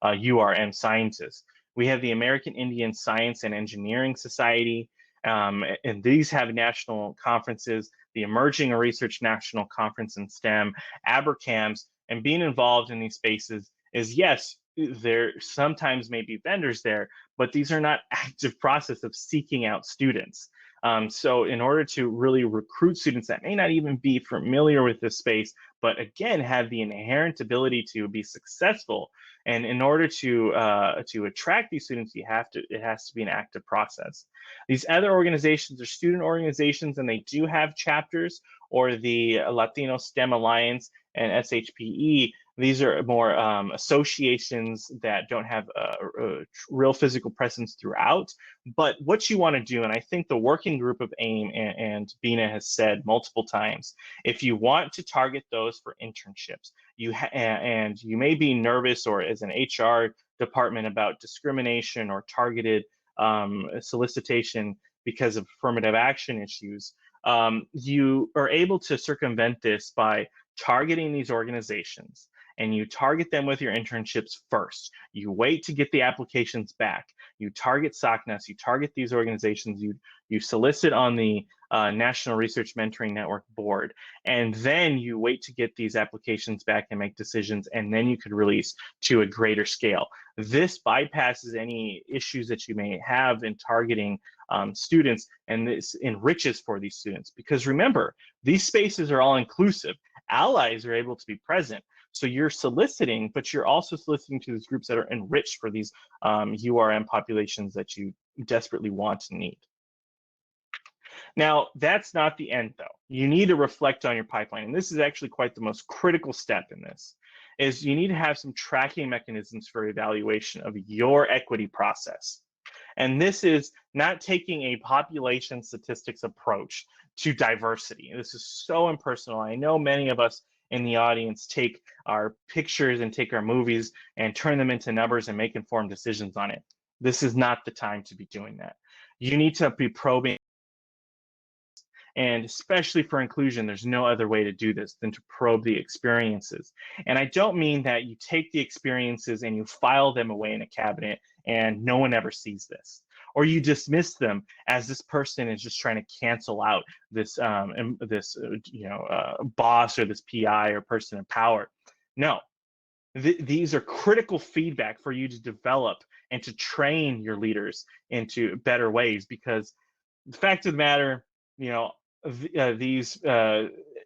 URM scientists. We have the American Indian Science and Engineering Society, and these have national conferences, the Emerging Research National Conference in STEM, ABRCAMS, and being involved in these spaces is, yes, there sometimes may be vendors there, but these are not active process of seeking out students. So in order to really recruit students that may not even be familiar with this space, but again, have the inherent ability to be successful, and in order to attract these students, it has to be an active process. These other organizations are student organizations, and they do have chapters, or the Latino STEM Alliance and SHPE. These are more associations that don't have a real physical presence throughout. But what you want to do, and I think the working group of AIM and BINA has said multiple times, if you want to target those for internships, and you may be nervous, or as an HR department, about discrimination or targeted solicitation because of affirmative action issues, you are able to circumvent this by targeting these organizations, and you target them with your internships first. You wait to get the applications back. You target SOCNEST, you target these organizations, you solicit on the National Research Mentoring Network board, and then you wait to get these applications back and make decisions, and then you could release to a greater scale. This bypasses any issues that you may have in targeting students, and this enriches for these students. Because remember, these spaces are all inclusive. Allies are able to be present. So you're soliciting, but you're also soliciting to these groups that are enriched for these URM populations that you desperately want and need. Now, that's not the end, though. You need to reflect on your pipeline. And this is actually quite the most critical step in this, is you need to have some tracking mechanisms for evaluation of your equity process. And this is not taking a population statistics approach to diversity. This is so impersonal. I know many of us in the audience take our pictures and take our movies and turn them into numbers and make informed decisions on it. This is not the time to be doing that. You need to be probing, and especially for inclusion, there's no other way to do this than to probe the experiences. And I don't mean that you take the experiences and you file them away in a cabinet and no one ever sees this, or you dismiss them as this person is just trying to cancel out this boss or this PI or person in power. No, these are critical feedback for you to develop and to train your leaders into better ways, because the fact of the matter, these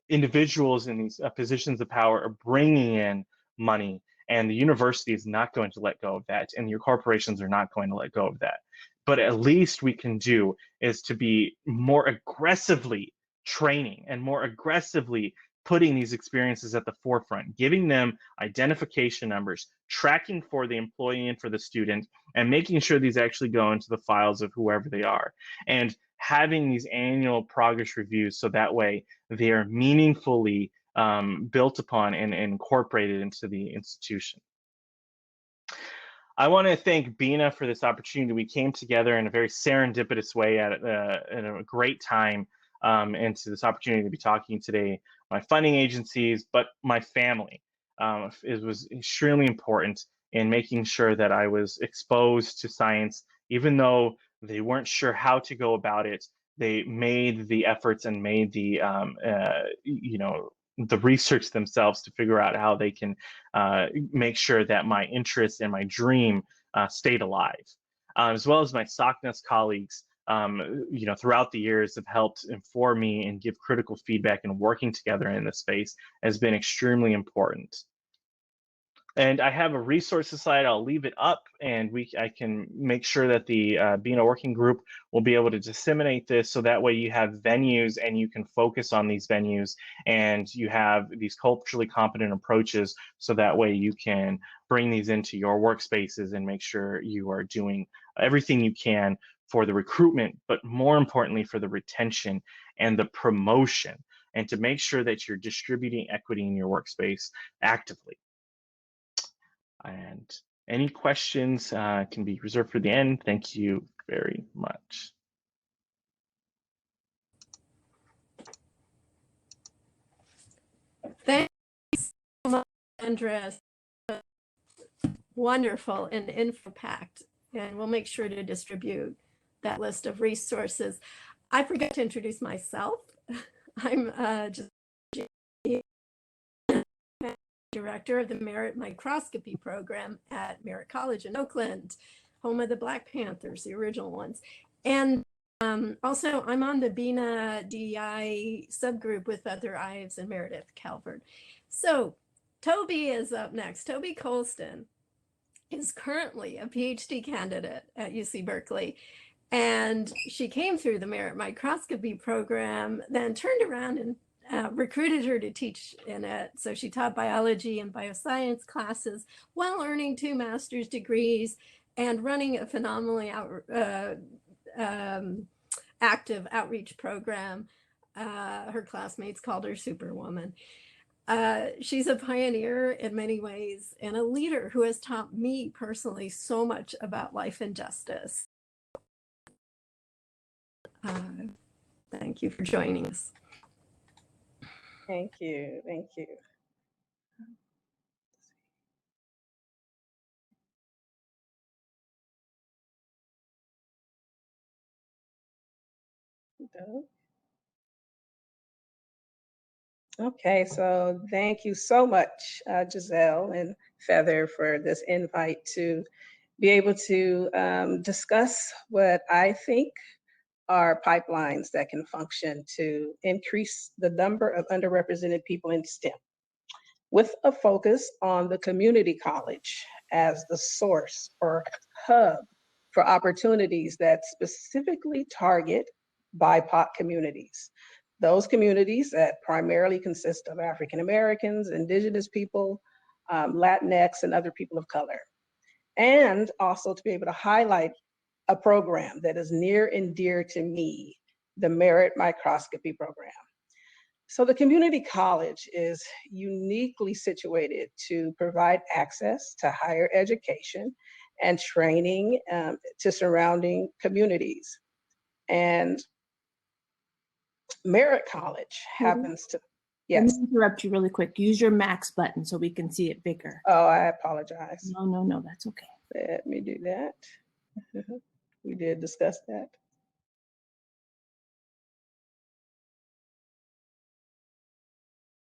individuals in these positions of power are bringing in money, and the university is not going to let go of that, and your corporations are not going to let go of that. But at least we can do is to be more aggressively training and more aggressively putting these experiences at the forefront, giving them identification numbers, tracking for the employee and for the student, and making sure these actually go into the files of whoever they are. And having these annual progress reviews, so that way they are meaningfully built upon and incorporated into the institution. I want to thank BINA for this opportunity. We came together in a very serendipitous way at a great time into this opportunity to be talking today my funding agencies, but my family. It was extremely important in making sure that I was exposed to science, even though they weren't sure how to go about it. They made the efforts and made the the research themselves to figure out how they can make sure that my interest and my dream stayed alive, as well as my SOCNUS colleagues. Throughout the years have helped inform me and give critical feedback, and working together in this space has been extremely important. And I have a resources slide. I'll leave it up, and I can make sure that the BINA working group will be able to disseminate this, so that way you have venues and you can focus on these venues, and you have these culturally competent approaches, so that way you can bring these into your workspaces and make sure you are doing everything you can for the recruitment, but more importantly for the retention and the promotion, and to make sure that you're distributing equity in your workspace actively. And any questions can be reserved for the end. Thank you very much. Thanks so much, Andres. Wonderful and info-packed. And we'll make sure to distribute that list of resources. I forgot to introduce myself. I'm just director of the Merit Microscopy program at Merritt College in Oakland, home of the Black Panthers, the original ones. And also, I'm on the BINA DEI subgroup with other Ives and Meredith Calvert. So Toby is up next. Toby Colston is currently a PhD candidate at UC Berkeley. And she came through the Merit Microscopy program, then turned around and recruited her to teach in it. So she taught biology and bioscience classes while earning 2 master's degrees and running a phenomenally active outreach program. Her classmates called her Superwoman. She's a pioneer in many ways and a leader who has taught me personally so much about life and justice. Thank you for joining us. Thank you. Thank you. Okay, so thank you so much, Giselle and Feather, for this invite to be able to discuss what I think are pipelines that can function to increase the number of underrepresented people in STEM, with a focus on the community college as the source or hub for opportunities that specifically target BIPOC communities. Those communities that primarily consist of African Americans, Indigenous people, Latinx, and other people of color. And also to be able to highlight a program that is near and dear to me, the Merit Microscopy program. So the community college is uniquely situated to provide access to higher education and training to surrounding communities. And Merit College happens to, yes. Let me interrupt you really quick. Use your max button so we can see it bigger. Oh, I apologize. No, that's okay. Let me do that. We did discuss that.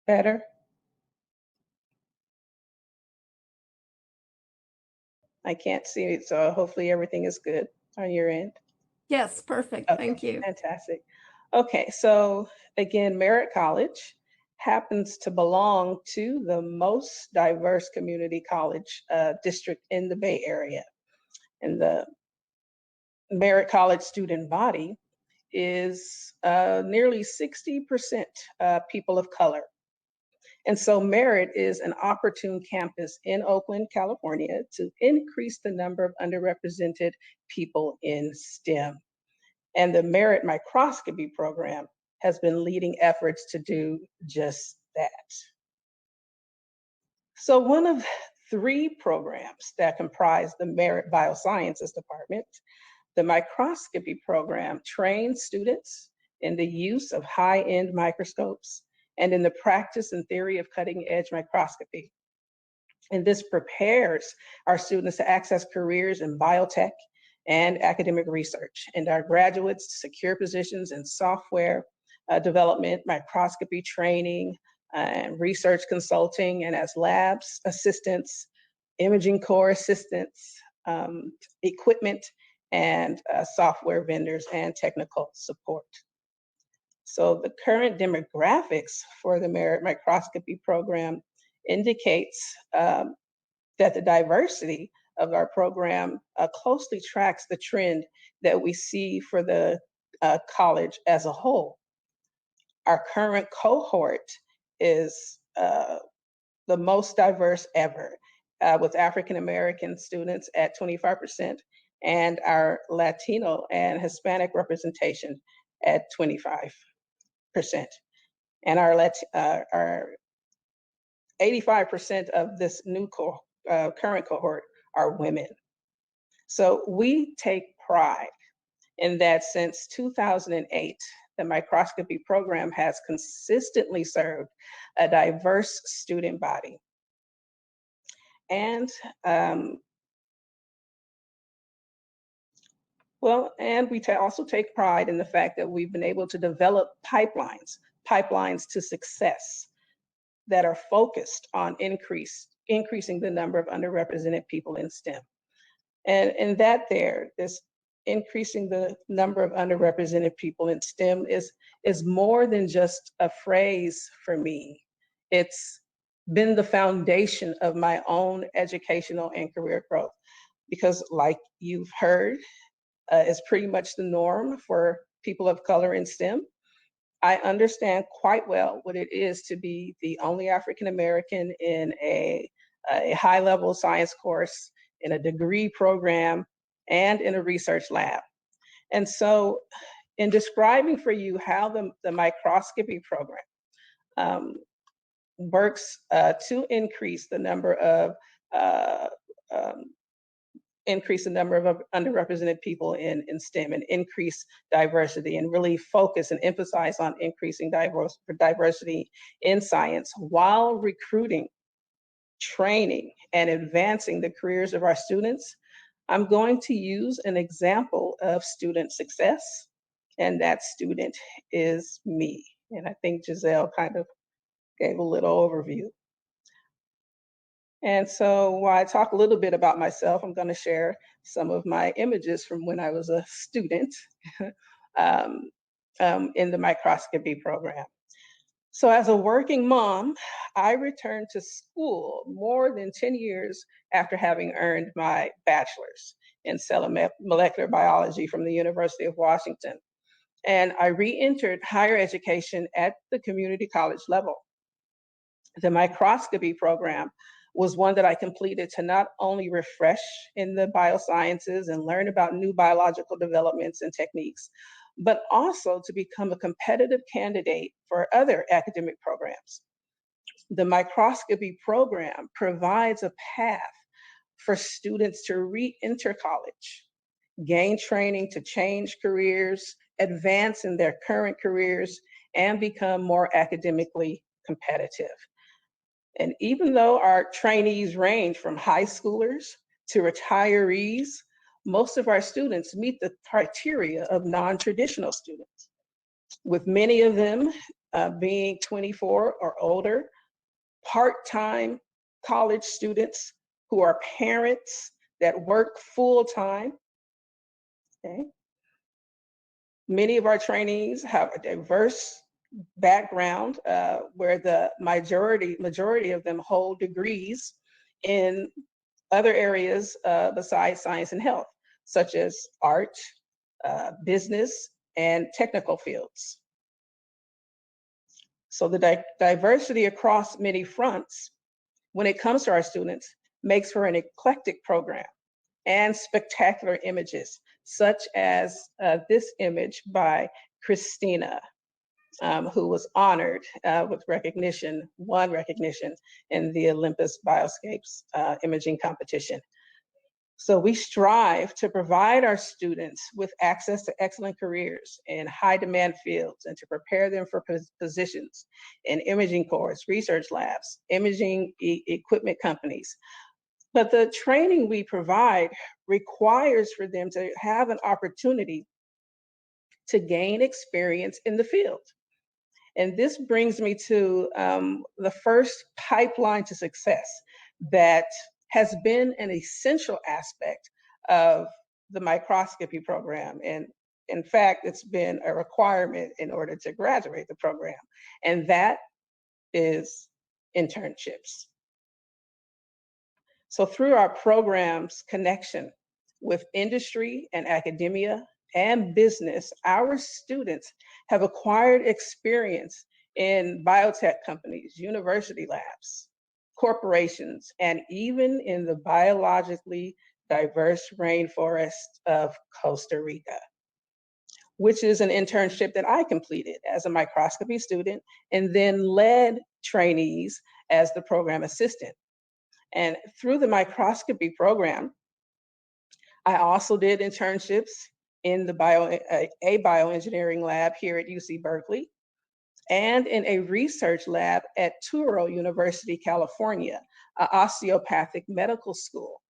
Better? I can't see it, so hopefully everything is good on your end. Yes, perfect. Okay, thank you. Fantastic. Okay, so again, Merritt College happens to belong to the most diverse community college district in the Bay Area. And the Merritt College student body is nearly 60% people of color. And so Merritt is an opportune campus in Oakland, California, to increase the number of underrepresented people in STEM. And the Merit Microscopy program has been leading efforts to do just that. So one of 3 programs that comprise the Merit Biosciences Department, the microscopy program trains students in the use of high-end microscopes and in the practice and theory of cutting-edge microscopy. And this prepares our students to access careers in biotech and academic research, and our graduates to secure positions in software development, microscopy training, and research consulting, and as labs assistants, imaging core assistants, equipment, and software vendors and technical support. So the current demographics for the merit microscopy program indicates that the diversity of our program closely tracks the trend that we see for the college as a whole. Our current cohort is the most diverse ever, with African American students at 25% and our Latino and Hispanic representation at 25%. And our 85% of this new current cohort are women. So we take pride in that since 2008, the microscopy program has consistently served a diverse student body. And we also take pride in the fact that we've been able to develop pipelines to success that are focused on increasing the number of underrepresented people in STEM. And this increasing the number of underrepresented people in STEM is more than just a phrase for me. It's been the foundation of my own educational and career growth, because like you've heard, is pretty much the norm for people of color in STEM. I understand quite well what it is to be the only African American in a high-level science course, in a degree program, and in a research lab. And so in describing for you how the microscopy program works to increase the number of underrepresented people in STEM and increase diversity, and really focus and emphasize on increasing diversity in science while recruiting, training, and advancing the careers of our students, I'm going to use an example of student success, and that student is me. And I think Giselle kind of gave a little overview. And so while I talk a little bit about myself, I'm going to share some of my images from when I was a student in the microscopy program. So as a working mom, I returned to school more than 10 years after having earned my bachelor's in cell and molecular biology from the University of Washington. And I re-entered higher education at the community college level. The microscopy program was one that I completed to not only refresh in the biosciences and learn about new biological developments and techniques, but also to become a competitive candidate for other academic programs. The microscopy program provides a path for students to re-enter college, gain training to change careers, advance in their current careers, and become more academically competitive. And even though our trainees range from high schoolers to retirees, most of our students meet the criteria of non-traditional students, with many of them being 24 or older, part-time college students who are parents that work full-time. Okay. Many of our trainees have a diverse background where the majority of them hold degrees in other areas besides science and health, such as art, business, and technical fields. So the diversity across many fronts when it comes to our students makes for an eclectic program and spectacular images, such as this image by Christina, who was honored with won recognition in the Olympus Bioscapes imaging competition. So we strive to provide our students with access to excellent careers in high demand fields and to prepare them for positions in imaging cores, research labs, imaging equipment companies. But the training we provide requires for them to have an opportunity to gain experience in the field. And this brings me to the first pipeline to success that has been an essential aspect of the microscopy program. And in fact, it's been a requirement in order to graduate the program. And that is internships. So through our program's connection with industry and academia and business, our students have acquired experience in biotech companies, university labs, corporations, and even in the biologically diverse rainforest of Costa Rica, which is an internship that I completed as a microscopy student and then led trainees as the program assistant. And through the microscopy program, I also did internships in the bioengineering lab here at UC Berkeley and in a research lab at Touro University, California, an osteopathic medical school.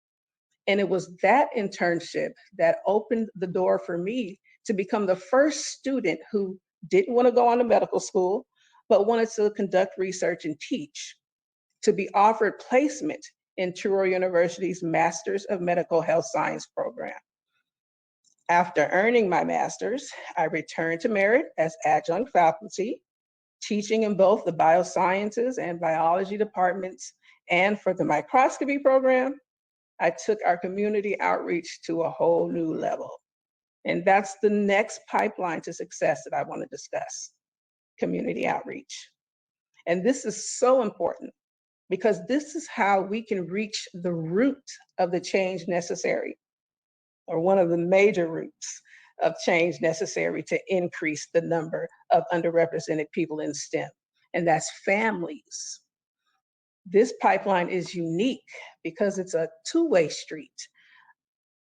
And it was that internship that opened the door for me to become the first student who didn't want to go on to medical school, but wanted to conduct research and teach, to be offered placement in Touro University's Masters of Medical Health Science program. After earning my master's, I returned to Merit as adjunct faculty, teaching in both the biosciences and biology departments. And for the microscopy program, I took our community outreach to a whole new level. And that's the next pipeline to success that I want to discuss, community outreach. And this is so important because this is how we can reach the root of the change necessary, or one of the major roots of change necessary to increase the number of underrepresented people in STEM, and that's families. This pipeline is unique because it's a two-way street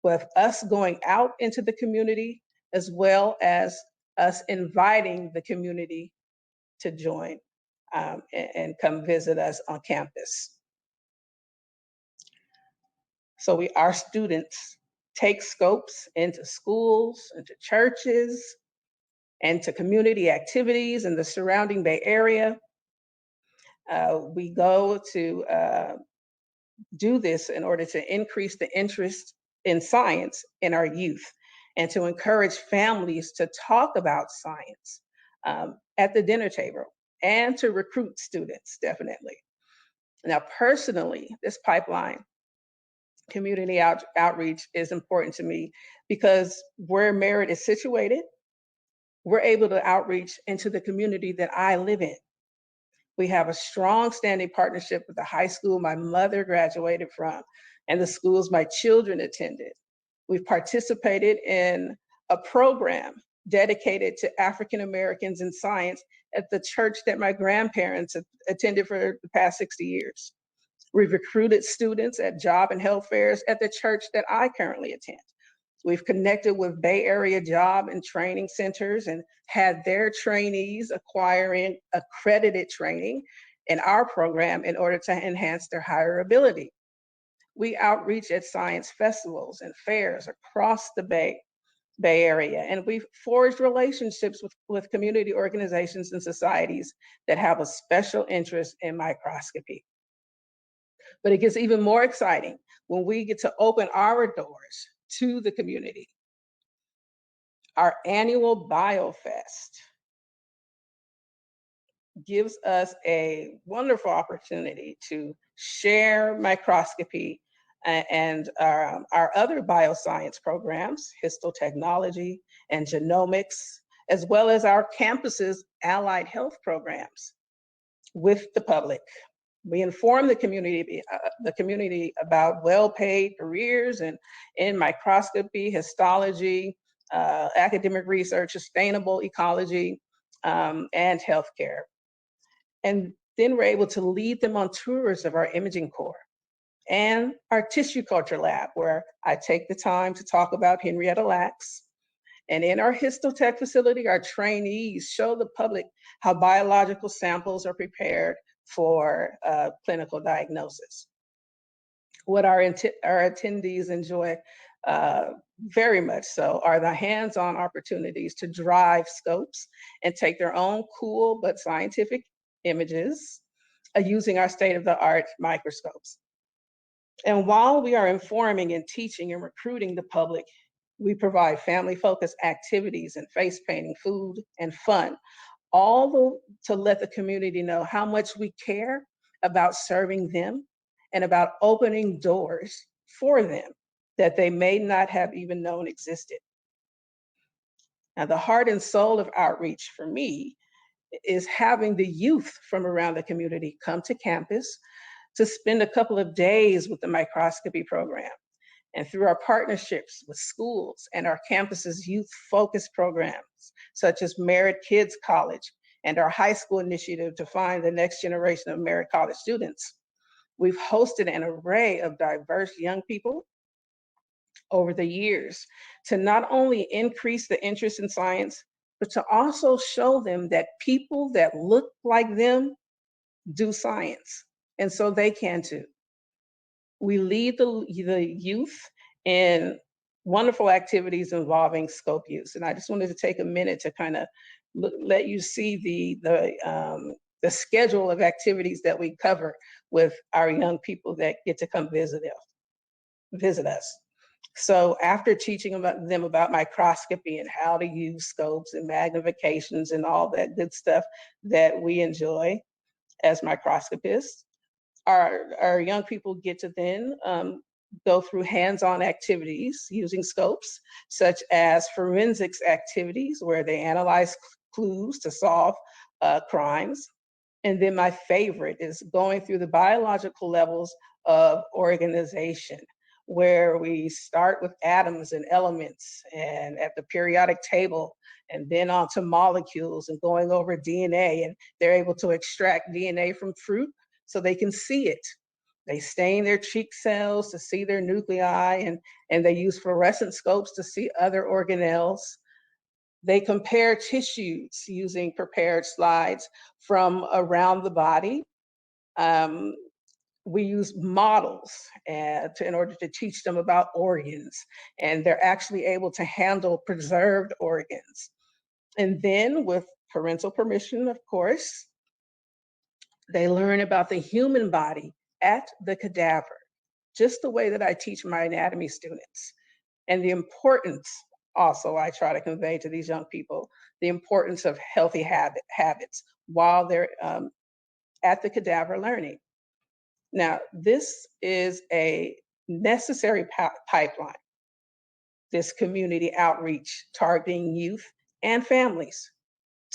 with us going out into the community as well as us inviting the community to join and come visit us on campus. So our students take scopes into schools, into churches, and to community activities in the surrounding Bay Area. We go to do this in order to increase the interest in science in our youth and to encourage families to talk about science at the dinner table and to recruit students, definitely. Now, personally, this pipeline, community outreach, is important to me because where Merit is situated, we're able to outreach into the community that I live in. We have a strong standing partnership with the high school my mother graduated from and the schools my children attended. We've participated in a program dedicated to African Americans in science at the church that my grandparents attended for the past 60 years. We've recruited students at job and health fairs at the church that I currently attend. We've connected with Bay Area job and training centers and had their trainees acquiring accredited training in our program in order to enhance their hireability. We outreach at science festivals and fairs across the Bay Area, and we've forged relationships with community organizations and societies that have a special interest in microscopy. But it gets even more exciting when we get to open our doors to the community. Our annual BioFest gives us a wonderful opportunity to share microscopy and our other bioscience programs, histotechnology and genomics, as well as our campus's allied health programs with the public. We inform the community about well-paid careers in microscopy, histology, academic research, sustainable ecology, and healthcare. And then we're able to lead them on tours of our imaging core and our tissue culture lab, where I take the time to talk about Henrietta Lacks. And in our histotech facility, our trainees show the public how biological samples are prepared for clinical diagnosis. What our attendees enjoy very much so are the hands-on opportunities to drive scopes and take their own cool but scientific images using our state-of-the-art microscopes. And while we are informing and teaching and recruiting the public, we provide family-focused activities and face painting, food, and fun, all to let the community know how much we care about serving them and about opening doors for them that they may not have even known existed. Now, the heart and soul of outreach for me is having the youth from around the community come to campus to spend a couple of days with the microscopy program. And through our partnerships with schools and our campus's youth-focused programs, such as Merit Kids College and our high school initiative to find the next generation of Merit College students, we've hosted an array of diverse young people over the years to not only increase the interest in science, but to also show them that people that look like them do science, and so they can too. We lead the youth in wonderful activities involving scope use. And I just wanted to take a minute to kind of let you see the schedule of activities that we cover with our young people that get to come visit us. So after teaching them about microscopy and how to use scopes and magnifications and all that good stuff that we enjoy as microscopists, our young people get to then go through hands-on activities using scopes, such as forensics activities where they analyze clues to solve crimes. And then my favorite is going through the biological levels of organization, where we start with atoms and elements and at the periodic table, and then onto molecules and going over DNA, and they're able to extract DNA from fruit so they can see it. They stain their cheek cells to see their nuclei, and they use fluorescent scopes to see other organelles. They compare tissues using prepared slides from around the body. We use models in order to teach them about organs, and they're actually able to handle preserved organs. And then, with parental permission, of course, they learn about the human body at the cadaver, just the way that I teach my anatomy students. And the importance, also, I try to convey to these young people, the importance of healthy habits while they're at the cadaver learning. Now, this is a necessary pipeline, this community outreach targeting youth and families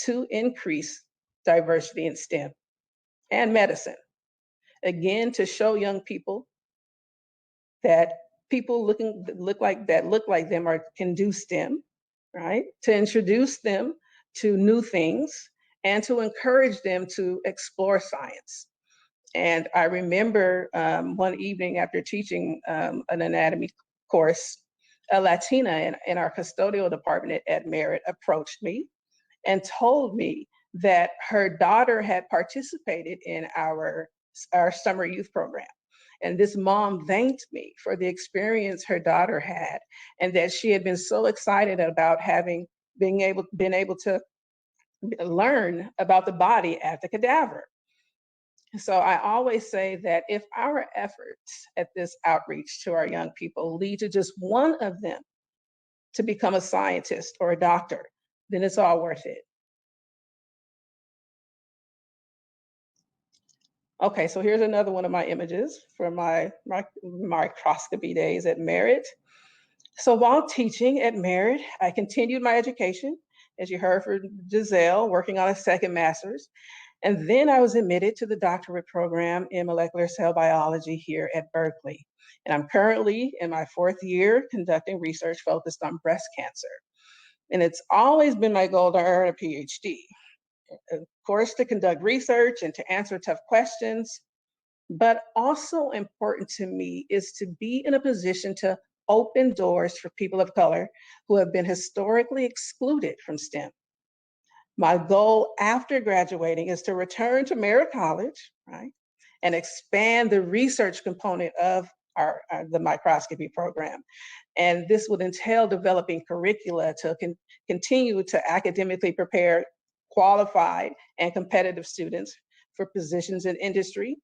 to increase diversity in STEM and medicine. Again, to show young people that people look like them can do STEM, right? To introduce them to new things and to encourage them to explore science. And I remember one evening after teaching an anatomy course, a Latina in our custodial department at Merit approached me and told me that her daughter had participated in our summer youth program. And this mom thanked me for the experience her daughter had, and that she had been so excited about been able to learn about the body at the cadaver. So I always say that if our efforts at this outreach to our young people lead to just one of them to become a scientist or a doctor, then it's all worth it. Okay, so here's another one of my images from my microscopy days at Merit. So while teaching at Merit, I continued my education, as you heard from Giselle, working on a second master's. And then I was admitted to the doctorate program in molecular cell biology here at Berkeley. And I'm currently in my 4th year conducting research focused on breast cancer. And it's always been my goal to earn a PhD. Of course, to conduct research and to answer tough questions. But also important to me is to be in a position to open doors for people of color who have been historically excluded from STEM. My goal after graduating is to return to Merritt College, right, and expand the research component of the microscopy program. And this would entail developing curricula to continue to academically prepare qualified and competitive students for positions in industry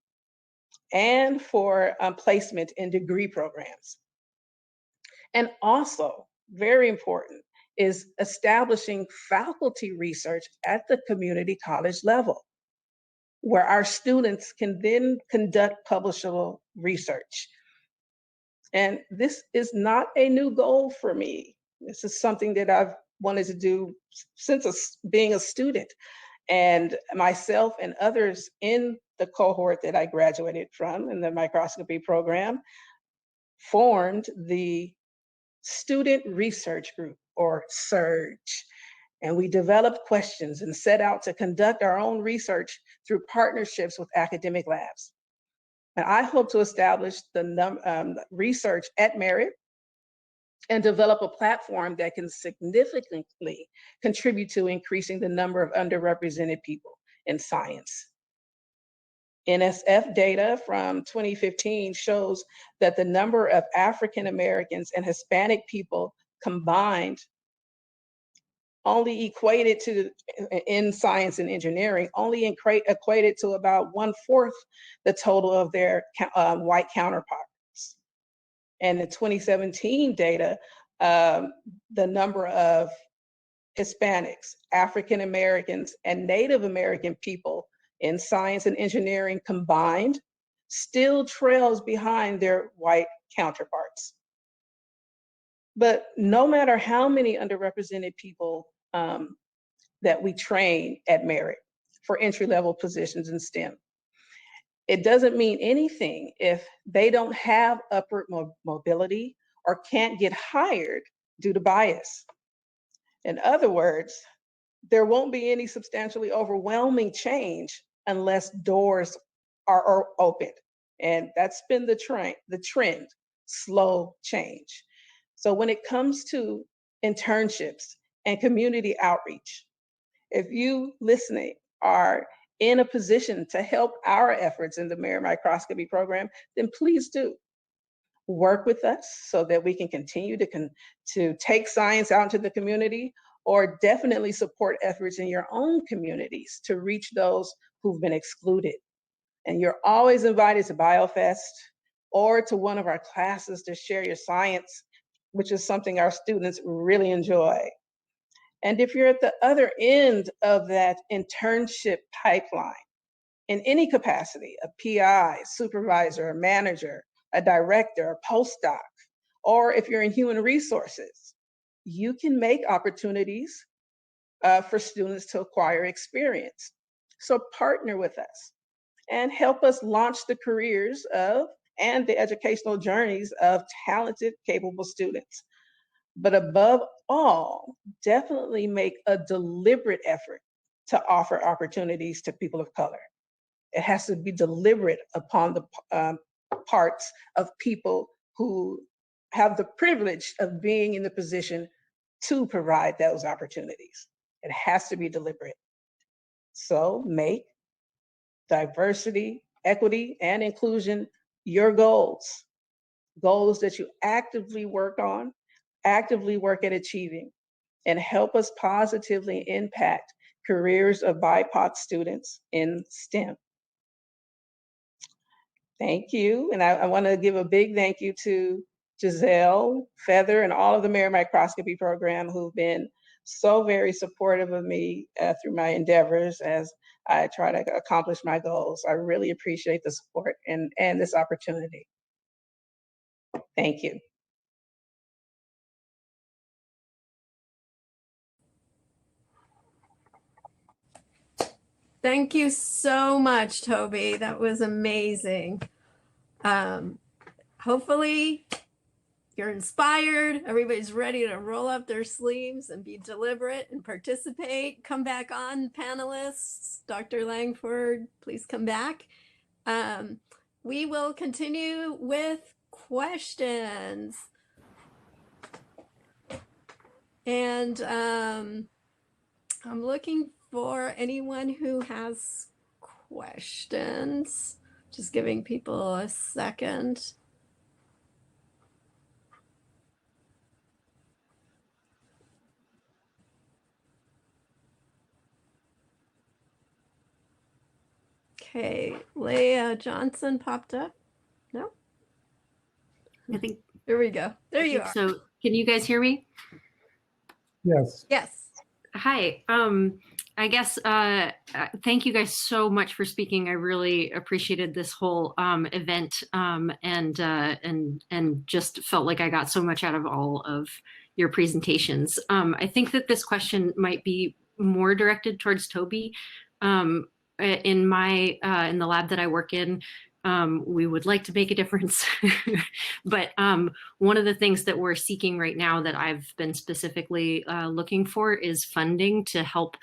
and for placement in degree programs. And also, very important, is establishing faculty research at the community college level, where our students can then conduct publishable research. And this is not a new goal for me. This is something that I've wanted to do since being a student. And myself and others in the cohort that I graduated from in the microscopy program formed the Student Research Group, or SURGE. And we developed questions and set out to conduct our own research through partnerships with academic labs. And I hope to establish the research at Merritt and develop a platform that can significantly contribute to increasing the number of underrepresented people in science. NSF data from 2015 shows that the number of African Americans and Hispanic people combined only equated to, in science and engineering, only equated to about 1/4 the total of their white counterparts. And in 2017 data, the number of Hispanics, African Americans, and Native American people in science and engineering combined still trails behind their white counterparts. But no matter how many underrepresented people that we train at Merritt for entry-level positions in STEM, it doesn't mean anything if they don't have upward mobility or can't get hired due to bias. In other words, there won't be any substantially overwhelming change unless doors are opened. And that's been the trend, slow change. So when it comes to internships and community outreach, if you listening are in a position to help our efforts in the Merritt Microscopy program, then please do work with us so that we can continue to take science out into the community, or definitely support efforts in your own communities to reach those who've been excluded. And you're always invited to BioFest or to one of our classes to share your science, which is something our students really enjoy. And if you're at the other end of that internship pipeline, in any capacity, a PI, supervisor, a manager, a director, a postdoc, or if you're in human resources, you can make opportunities for students to acquire experience. So partner with us and help us launch the careers of and the educational journeys of talented, capable students. But above all, definitely make a deliberate effort to offer opportunities to people of color. It has to be deliberate upon the parts of people who have the privilege of being in the position to provide those opportunities. It has to be deliberate. So make diversity, equity, and inclusion your goals, goals that you actively work on, actively work at achieving, and help us positively impact careers of BIPOC students in STEM. Thank you. And I want to give a big thank you to Giselle, Feather, and all of the Merritt Microscopy program who've been so very supportive of me through my endeavors as I try to accomplish my goals. I really appreciate the support and this opportunity. Thank you. Thank you so much, Toby. That was amazing. Hopefully you're inspired. Everybody's ready to roll up their sleeves and be deliberate and participate. Come back on, panelists. Dr. Langford, please come back. we will continue with questions. And I'm looking for anyone who has questions. Just giving people a second. Okay, Leah Johnson popped up. No? I think There we go. There you are. so. Can you guys hear me? Yes. Yes. Hi. I guess thank you guys so much for speaking. I really appreciated this whole event and just felt like I got so much out of all of your presentations. I think that this question might be more directed towards Toby. In the lab that I work in, we would like to make a difference, but one of the things that we're seeking right now that I've been specifically looking for is funding to help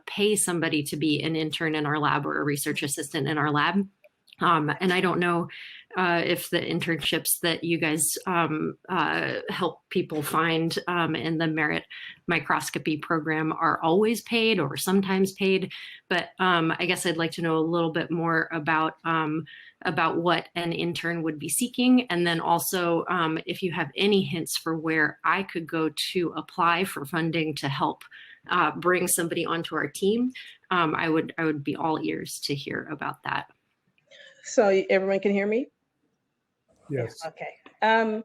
pay somebody to be an intern in our lab or a research assistant in our lab. And I don't know if the internships that you guys help people find in the merit microscopy program are always paid or sometimes paid. But I guess I'd like to know a little bit more about what an intern would be seeking. And then also if you have any hints for where I could go to apply for funding to help bring somebody onto our team, I would be all ears to hear about that. So everyone can hear me? Yes. Okay.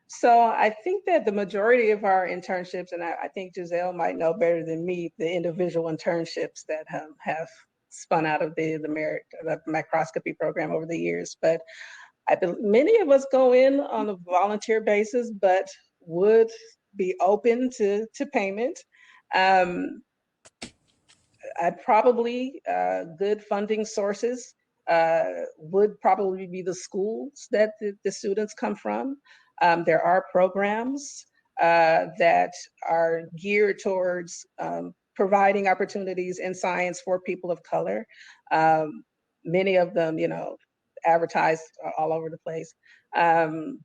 So I think that the majority of our internships, and I think Giselle might know better than me, the individual internships that have spun out of the merit the microscopy program over the years. But many of us go in on a volunteer basis, but would be open to payment. Probably good funding sources would probably be the schools that the students come from. There are programs that are geared towards providing opportunities in science for people of color. Many of them, advertised all over the place. And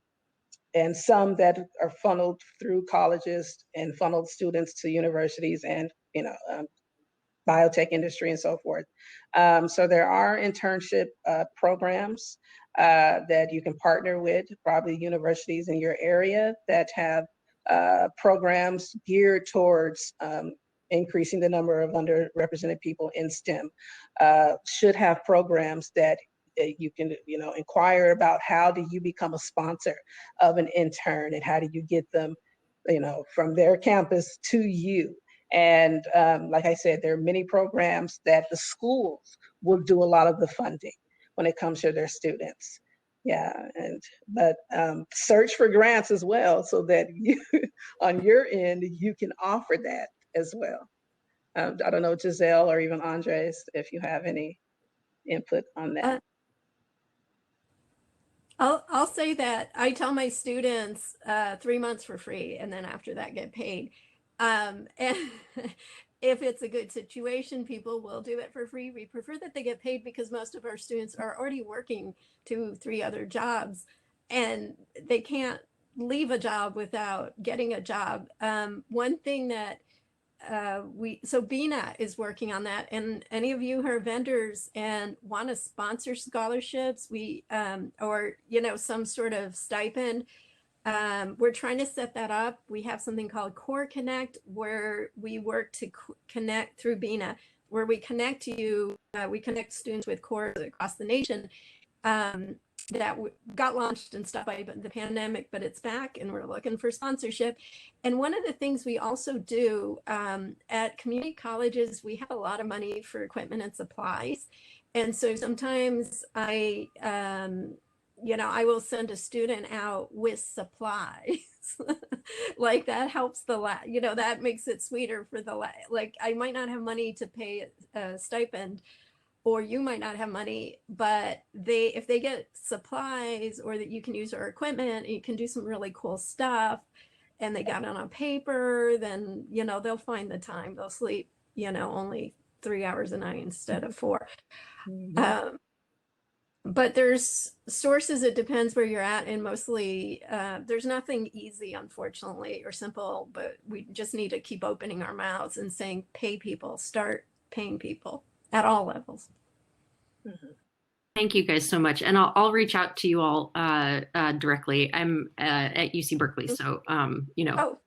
some that are funneled through colleges and funneled students to universities and, biotech industry and so forth. So there are internship programs that you can partner with, probably universities in your area that have programs geared towards increasing the number of underrepresented people in STEM. Should have programs that you can, inquire about how do you become a sponsor of an intern and how do you get them, from their campus to you. And like I said, there are many programs that the schools will do a lot of the funding when it comes to their students. Yeah, but search for grants as well so that you, on your end, you can offer that as well. I don't know, Giselle or even Andres, if you have any input on that. I'll say that I tell my students 3 months for free, and then after that get paid. And if it's a good situation, people will do it for free. We prefer that they get paid because most of our students are already working 2-3 other jobs, and they can't leave a job without getting a job. One thing that so BINA is working on that, and any of you who are vendors and want to sponsor scholarships, or some sort of stipend, we're trying to set that up. We have something called Core Connect, where we work to connect through BINA, where we connect you. We connect students with cores across the nation. That got launched and stuff by the pandemic, but it's back and we're looking for sponsorship. And one of the things we also do at community colleges, we have a lot of money for equipment and supplies. And so sometimes I will send a student out with supplies. Like that helps the lab, that makes it sweeter for the lab. Like I might not have money to pay a stipend, or you might not have money, but if they get supplies or that you can use our equipment, you can do some really cool stuff, and they got it on paper, then, they'll find the time. They'll sleep, only 3 hours a night instead of 4. Mm-hmm. but there's sources, it depends where you're at, and mostly there's nothing easy, unfortunately, or simple, but we just need to keep opening our mouths and saying, pay people, start paying people at all levels. Thank you guys so much. And I'll reach out to you all directly. I'm at UC Berkeley, so Oh,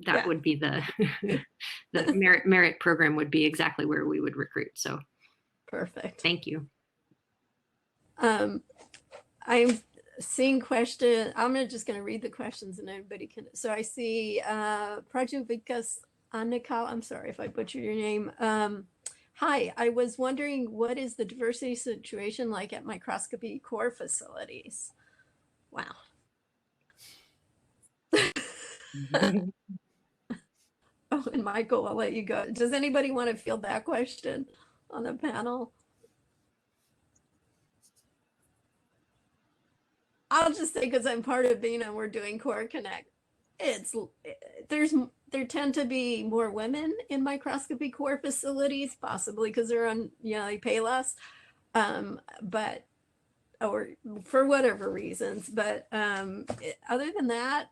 that yeah. would be the the merit program would be exactly where we would recruit. So Perfect. thank you. I'm seeing question. Just going to read the questions and everybody can. So I see Prajuvikas Anikal. I'm sorry if I butchered your name. Hi, I was wondering, what is the diversity situation like at microscopy core facilities? Wow. Oh, and Michael, I'll let you go. Does anybody want to field that question on the panel? I'll just say, because I'm part of BINA, we're doing Core Connect. There tend to be more women in microscopy core facilities, possibly because they're on, they pay less, but or for whatever reasons. But other than that,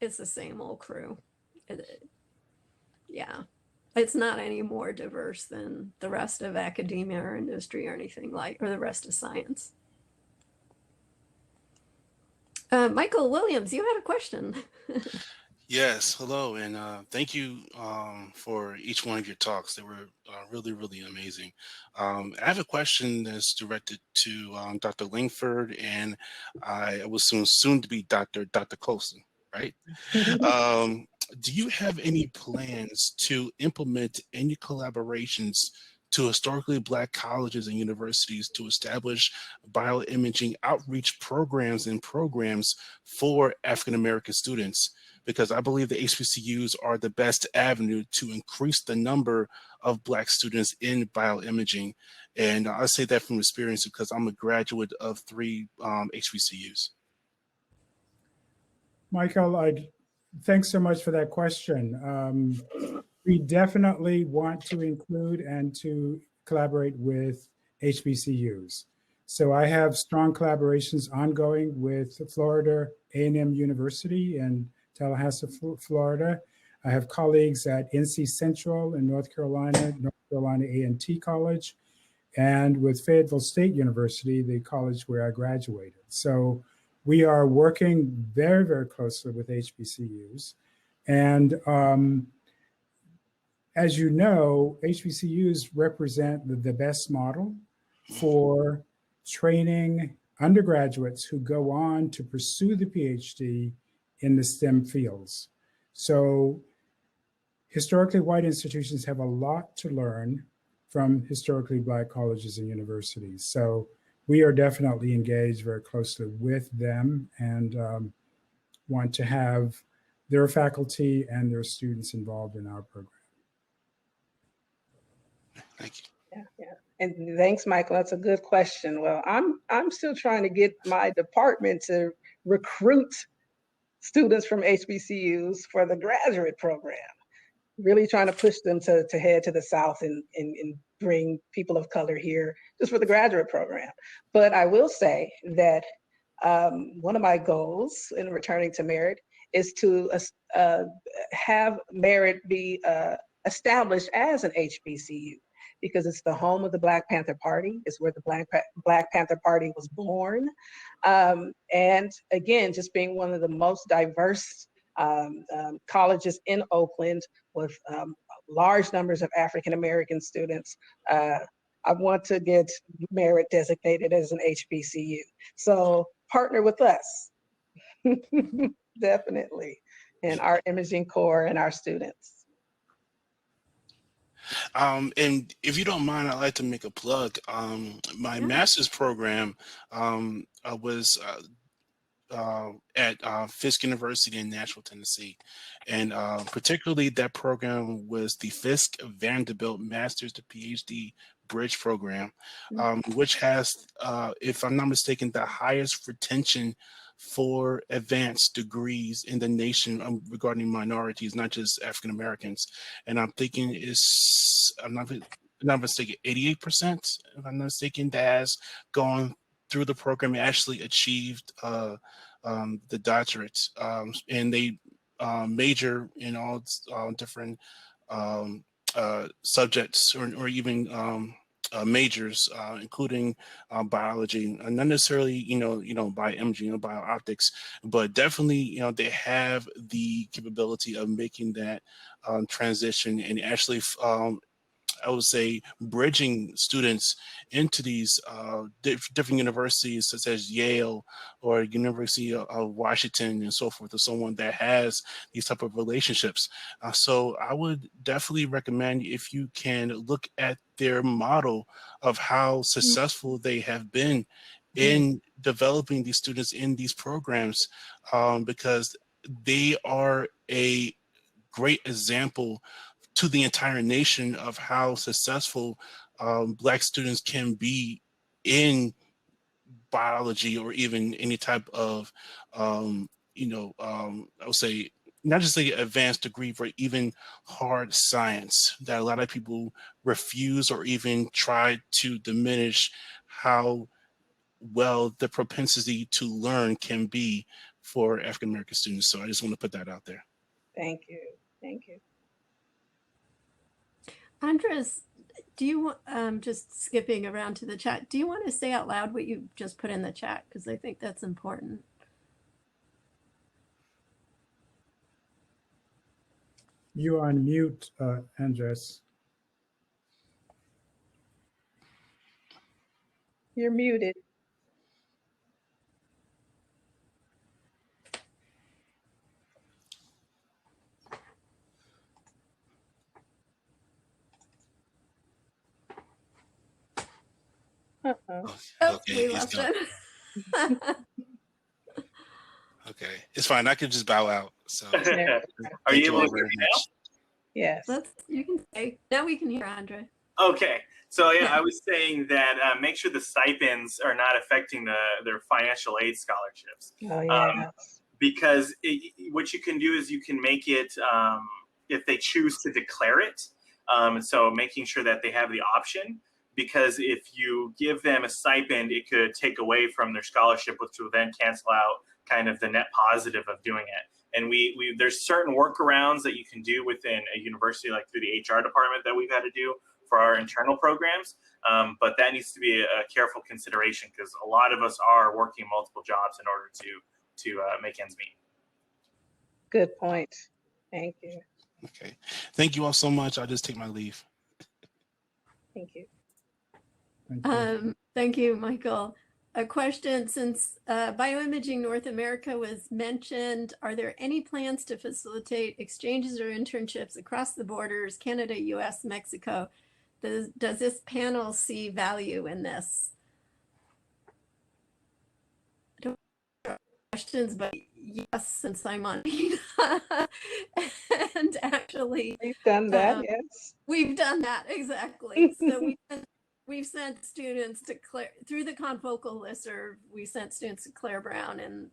it's the same old crew. Yeah, it's not any more diverse than the rest of academia or industry or anything or the rest of science. Michael Williams, you had a question. Yes, hello, and thank you for each one of your talks. They were really, really amazing. I have a question that's directed to Dr. Langford, and I will soon to be Dr. Colson, right? Do you have any plans to implement any collaborations to historically Black colleges and universities to establish bioimaging outreach programs for African American students? Because I believe the HBCUs are the best avenue to increase the number of Black students in bioimaging. And I say that from experience because I'm a graduate of 3 HBCUs. Michael, thanks so much for that question. We definitely want to include and to collaborate with HBCUs. So I have strong collaborations ongoing with Florida A&M University and Tallahassee, Florida. I have colleagues at NC Central in North Carolina A&T College, and with Fayetteville State University, the college where I graduated. So we are working very, very closely with HBCUs. And as you know, HBCUs represent the best model for training undergraduates who go on to pursue the PhD in the STEM fields. So historically white institutions have a lot to learn from historically Black colleges and universities. So we are definitely engaged very closely with them and want to have their faculty and their students involved in our program. Thank you. Yeah. And thanks, Michael. That's a good question. Well, I'm still trying to get my department to recruit students from HBCUs for the graduate program. Really trying to push them to head to the South and bring people of color here just for the graduate program. But I will say that one of my goals in returning to Merit is to have Merit be established as an HBCU, because it's the home of the Black Panther Party. It's where the Black Panther Party was born. And again, just being one of the most diverse colleges in Oakland with large numbers of African-American students, I want to get Merit designated as an HBCU. So partner with us, definitely, and our imaging core and our students. And if you don't mind, I'd like to make a plug. My master's program was at Fisk University in Nashville, Tennessee. And particularly that program was the Fisk Vanderbilt Master's to PhD Bridge Program, which has, if I'm not mistaken, the highest retention for advanced degrees in the nation regarding minorities, not just African Americans. And I'm thinking not mistaken, 88%, if I'm not mistaken, that has gone through the program and actually achieved the doctorate. And they major in all different subjects or even majors, including biology, not necessarily, bioimaging or biooptics, but definitely, they have the capability of making that transition and actually I would say bridging students into these different universities such as Yale or University of Washington and so forth, or someone that has these type of relationships. So I would definitely recommend, if you can look at their model of how successful they have been in developing these students in these programs, because they are a great example to the entire nation of how successful Black students can be in biology or even any type of, I would say, not just the advanced degree, but even hard science that a lot of people refuse or even try to diminish how well the propensity to learn can be for African American students. So I just want to put that out there. Thank you. Thank you. Andres, do you, just skipping around to the chat, do you want to say out loud what you just put in the chat? Because I think that's important. You're on mute, Andres. You're muted. Uh-oh. Oh, Okay, we he's lost gone. it. Okay, it's fine. I could just bow out. So There. Are you thank able all to hear very me now? much. Yes. You can say, now we can hear Andre. Okay. So yeah, Yeah. I was saying that make sure the stipends are not affecting their financial aid scholarships. Oh, yeah. Because what you can do is you can make it, if they choose to declare it, so making sure that they have the option, because if you give them a stipend, it could take away from their scholarship, which will then cancel out kind of the net positive of doing it. And there's certain workarounds that you can do within a university, like through the HR department, that we've had to do for our internal programs. But that needs to be a careful consideration, because a lot of us are working multiple jobs in order to make ends meet. Good point. Thank you. Okay, thank you all so much. I'll just take my leave. Thank you. Thank you. Thank you, Michael. A question, since Bioimaging North America was mentioned, are there any plans to facilitate exchanges or internships across the borders, Canada, US, Mexico? Does this panel see value in this? I don't know questions, but yes, since I'm on. And actually, We've done that, yes. we've done that, exactly. So we've sent students to Claire through the confocal listserv. We sent students to Claire Brown in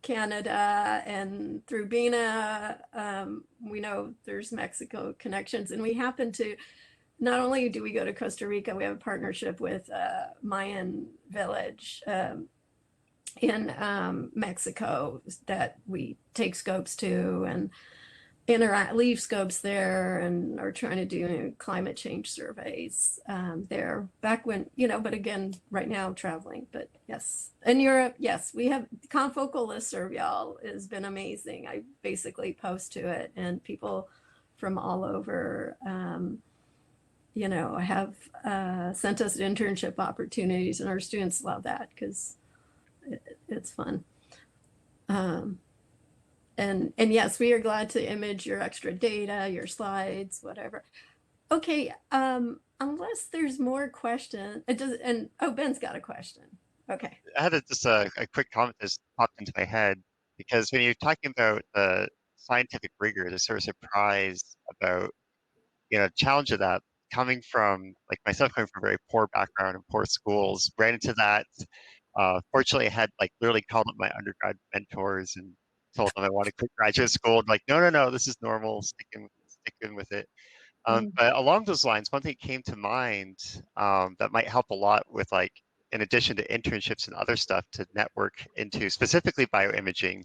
Canada, and through BINA, we know there's Mexico connections, and we happen to, not only do we go to Costa Rica, we have a partnership with Mayan Village in Mexico that we take scopes to and leave scopes there, and are trying to do climate change surveys there back when, but again, right now traveling, but yes. In Europe, yes, we have confocal listserv, y'all, has been amazing. I basically post to it, and people from all over, have sent us internship opportunities, and our students love that because it's fun. And yes, we are glad to image your extra data, your slides, whatever. Okay, unless there's more questions, Ben's got a question. Okay. I had just a quick comment that just popped into my head, because when you're talking about the scientific rigor, there's sort of surprise about, challenge of that coming from, like myself, coming from a very poor background and poor schools, ran into that. Fortunately, I had literally called up my undergrad mentors and told them I want to quit graduate school. And no, this is normal. Stick in with it. But along those lines, one thing came to mind that might help a lot with, like, in addition to internships and other stuff, to network into specifically bioimaging,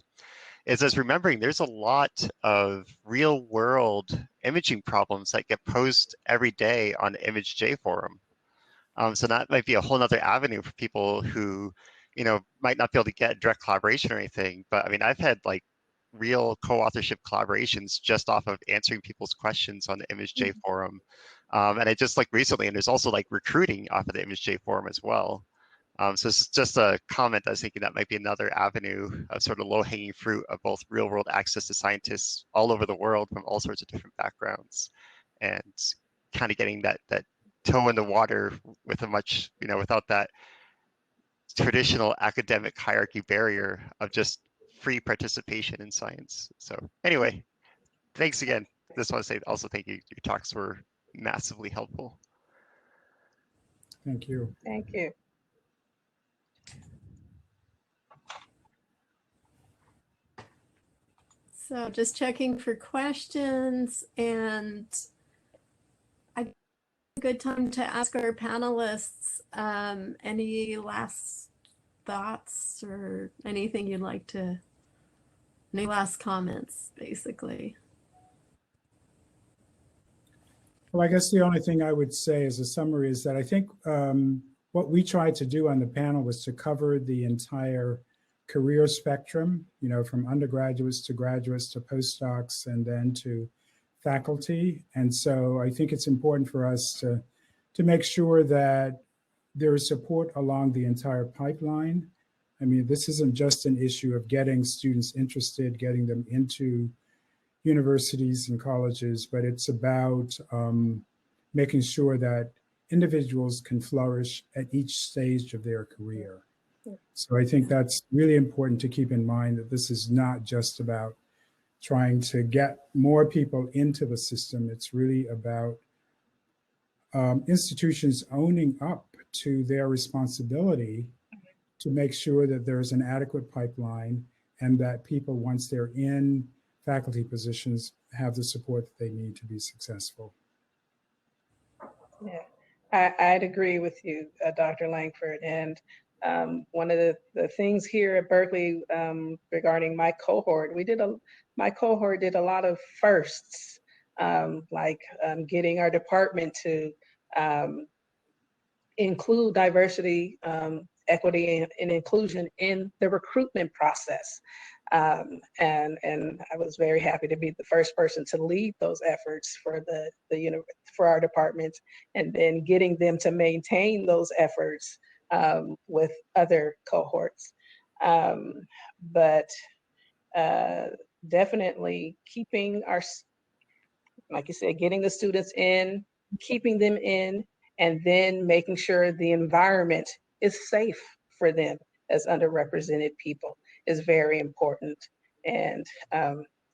is remembering there's a lot of real world imaging problems that get posed every day on the ImageJ forum. So that might be a whole nother avenue for people who, you know, might not be able to get direct collaboration or anything. But I mean, I've had like real co-authorship collaborations just off of answering people's questions on the ImageJ forum. And I just like recently, and there's also like recruiting off of the ImageJ forum as well. So it's just a comment I was thinking that might be another avenue of sort of low-hanging fruit of both real-world access to scientists all over the world from all sorts of different backgrounds, and kind of getting that toe in the water with a much, you know, without that traditional academic hierarchy barrier of just free participation in science. So anyway, thanks again. Just want to say also thank you. Your talks were massively helpful. Thank you. Thank you. So just checking for questions, and I think a good time to ask our panelists any last thoughts or anything you'd like to, any last comments, basically. Well, I guess the only thing I would say as a summary is that I think what we tried to do on the panel was to cover the entire career spectrum, you know, from undergraduates to graduates to postdocs and then to faculty. And so I think it's important for us to make sure that there is support along the entire pipeline. I mean, this isn't just an issue of getting students interested, getting them into universities and colleges, but it's about making sure that individuals can flourish at each stage of their career. So I think that's really important to keep in mind, that this is not just about trying to get more people into the system. It's really about institutions owning up to their responsibility to make sure that there's an adequate pipeline and that people, once they're in faculty positions, have the support that they need to be successful. Yeah, I'd agree with you, Dr. Langford. And one of the things here at Berkeley regarding my cohort, my cohort did a lot of firsts, like getting our department to include diversity, equity, and inclusion in the recruitment process. And I was very happy to be the first person to lead those efforts for for our department, and then getting them to maintain those efforts with other cohorts. But definitely keeping like you said, getting the students in, keeping them in, and then making sure the environment is safe for them as underrepresented people is very important. And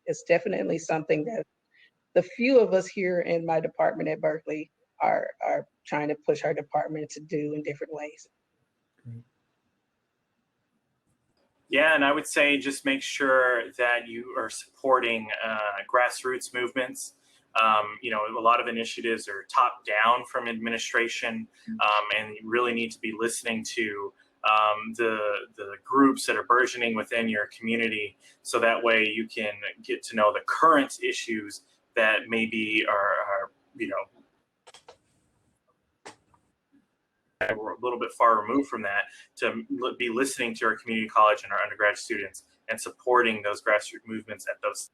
it's definitely something that the few of us here in my department at Berkeley are trying to push our department to do in different ways. Yeah, and I would say just make sure that you are supporting grassroots movements. You know, a lot of initiatives are top down from administration, and you really need to be listening to the groups that are burgeoning within your community, so that way you can get to know the current issues that maybe are you know, we're a little bit far removed from that, to be listening to our community college and our undergrad students and supporting those grassroots movements at those.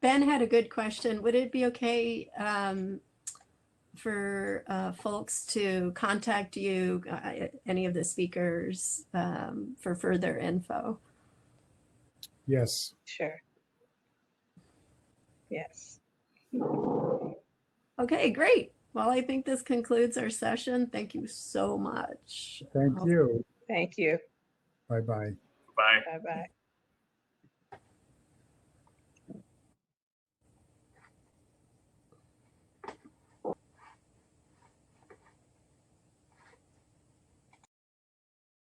Ben had a good question. Would it be okay for folks to contact you, any of the speakers, for further info? Yes. Sure. Yes. Okay, great. Well, I think this concludes our session. Thank you so much. Thank you. Thank you. Bye-bye. Bye. Bye-bye.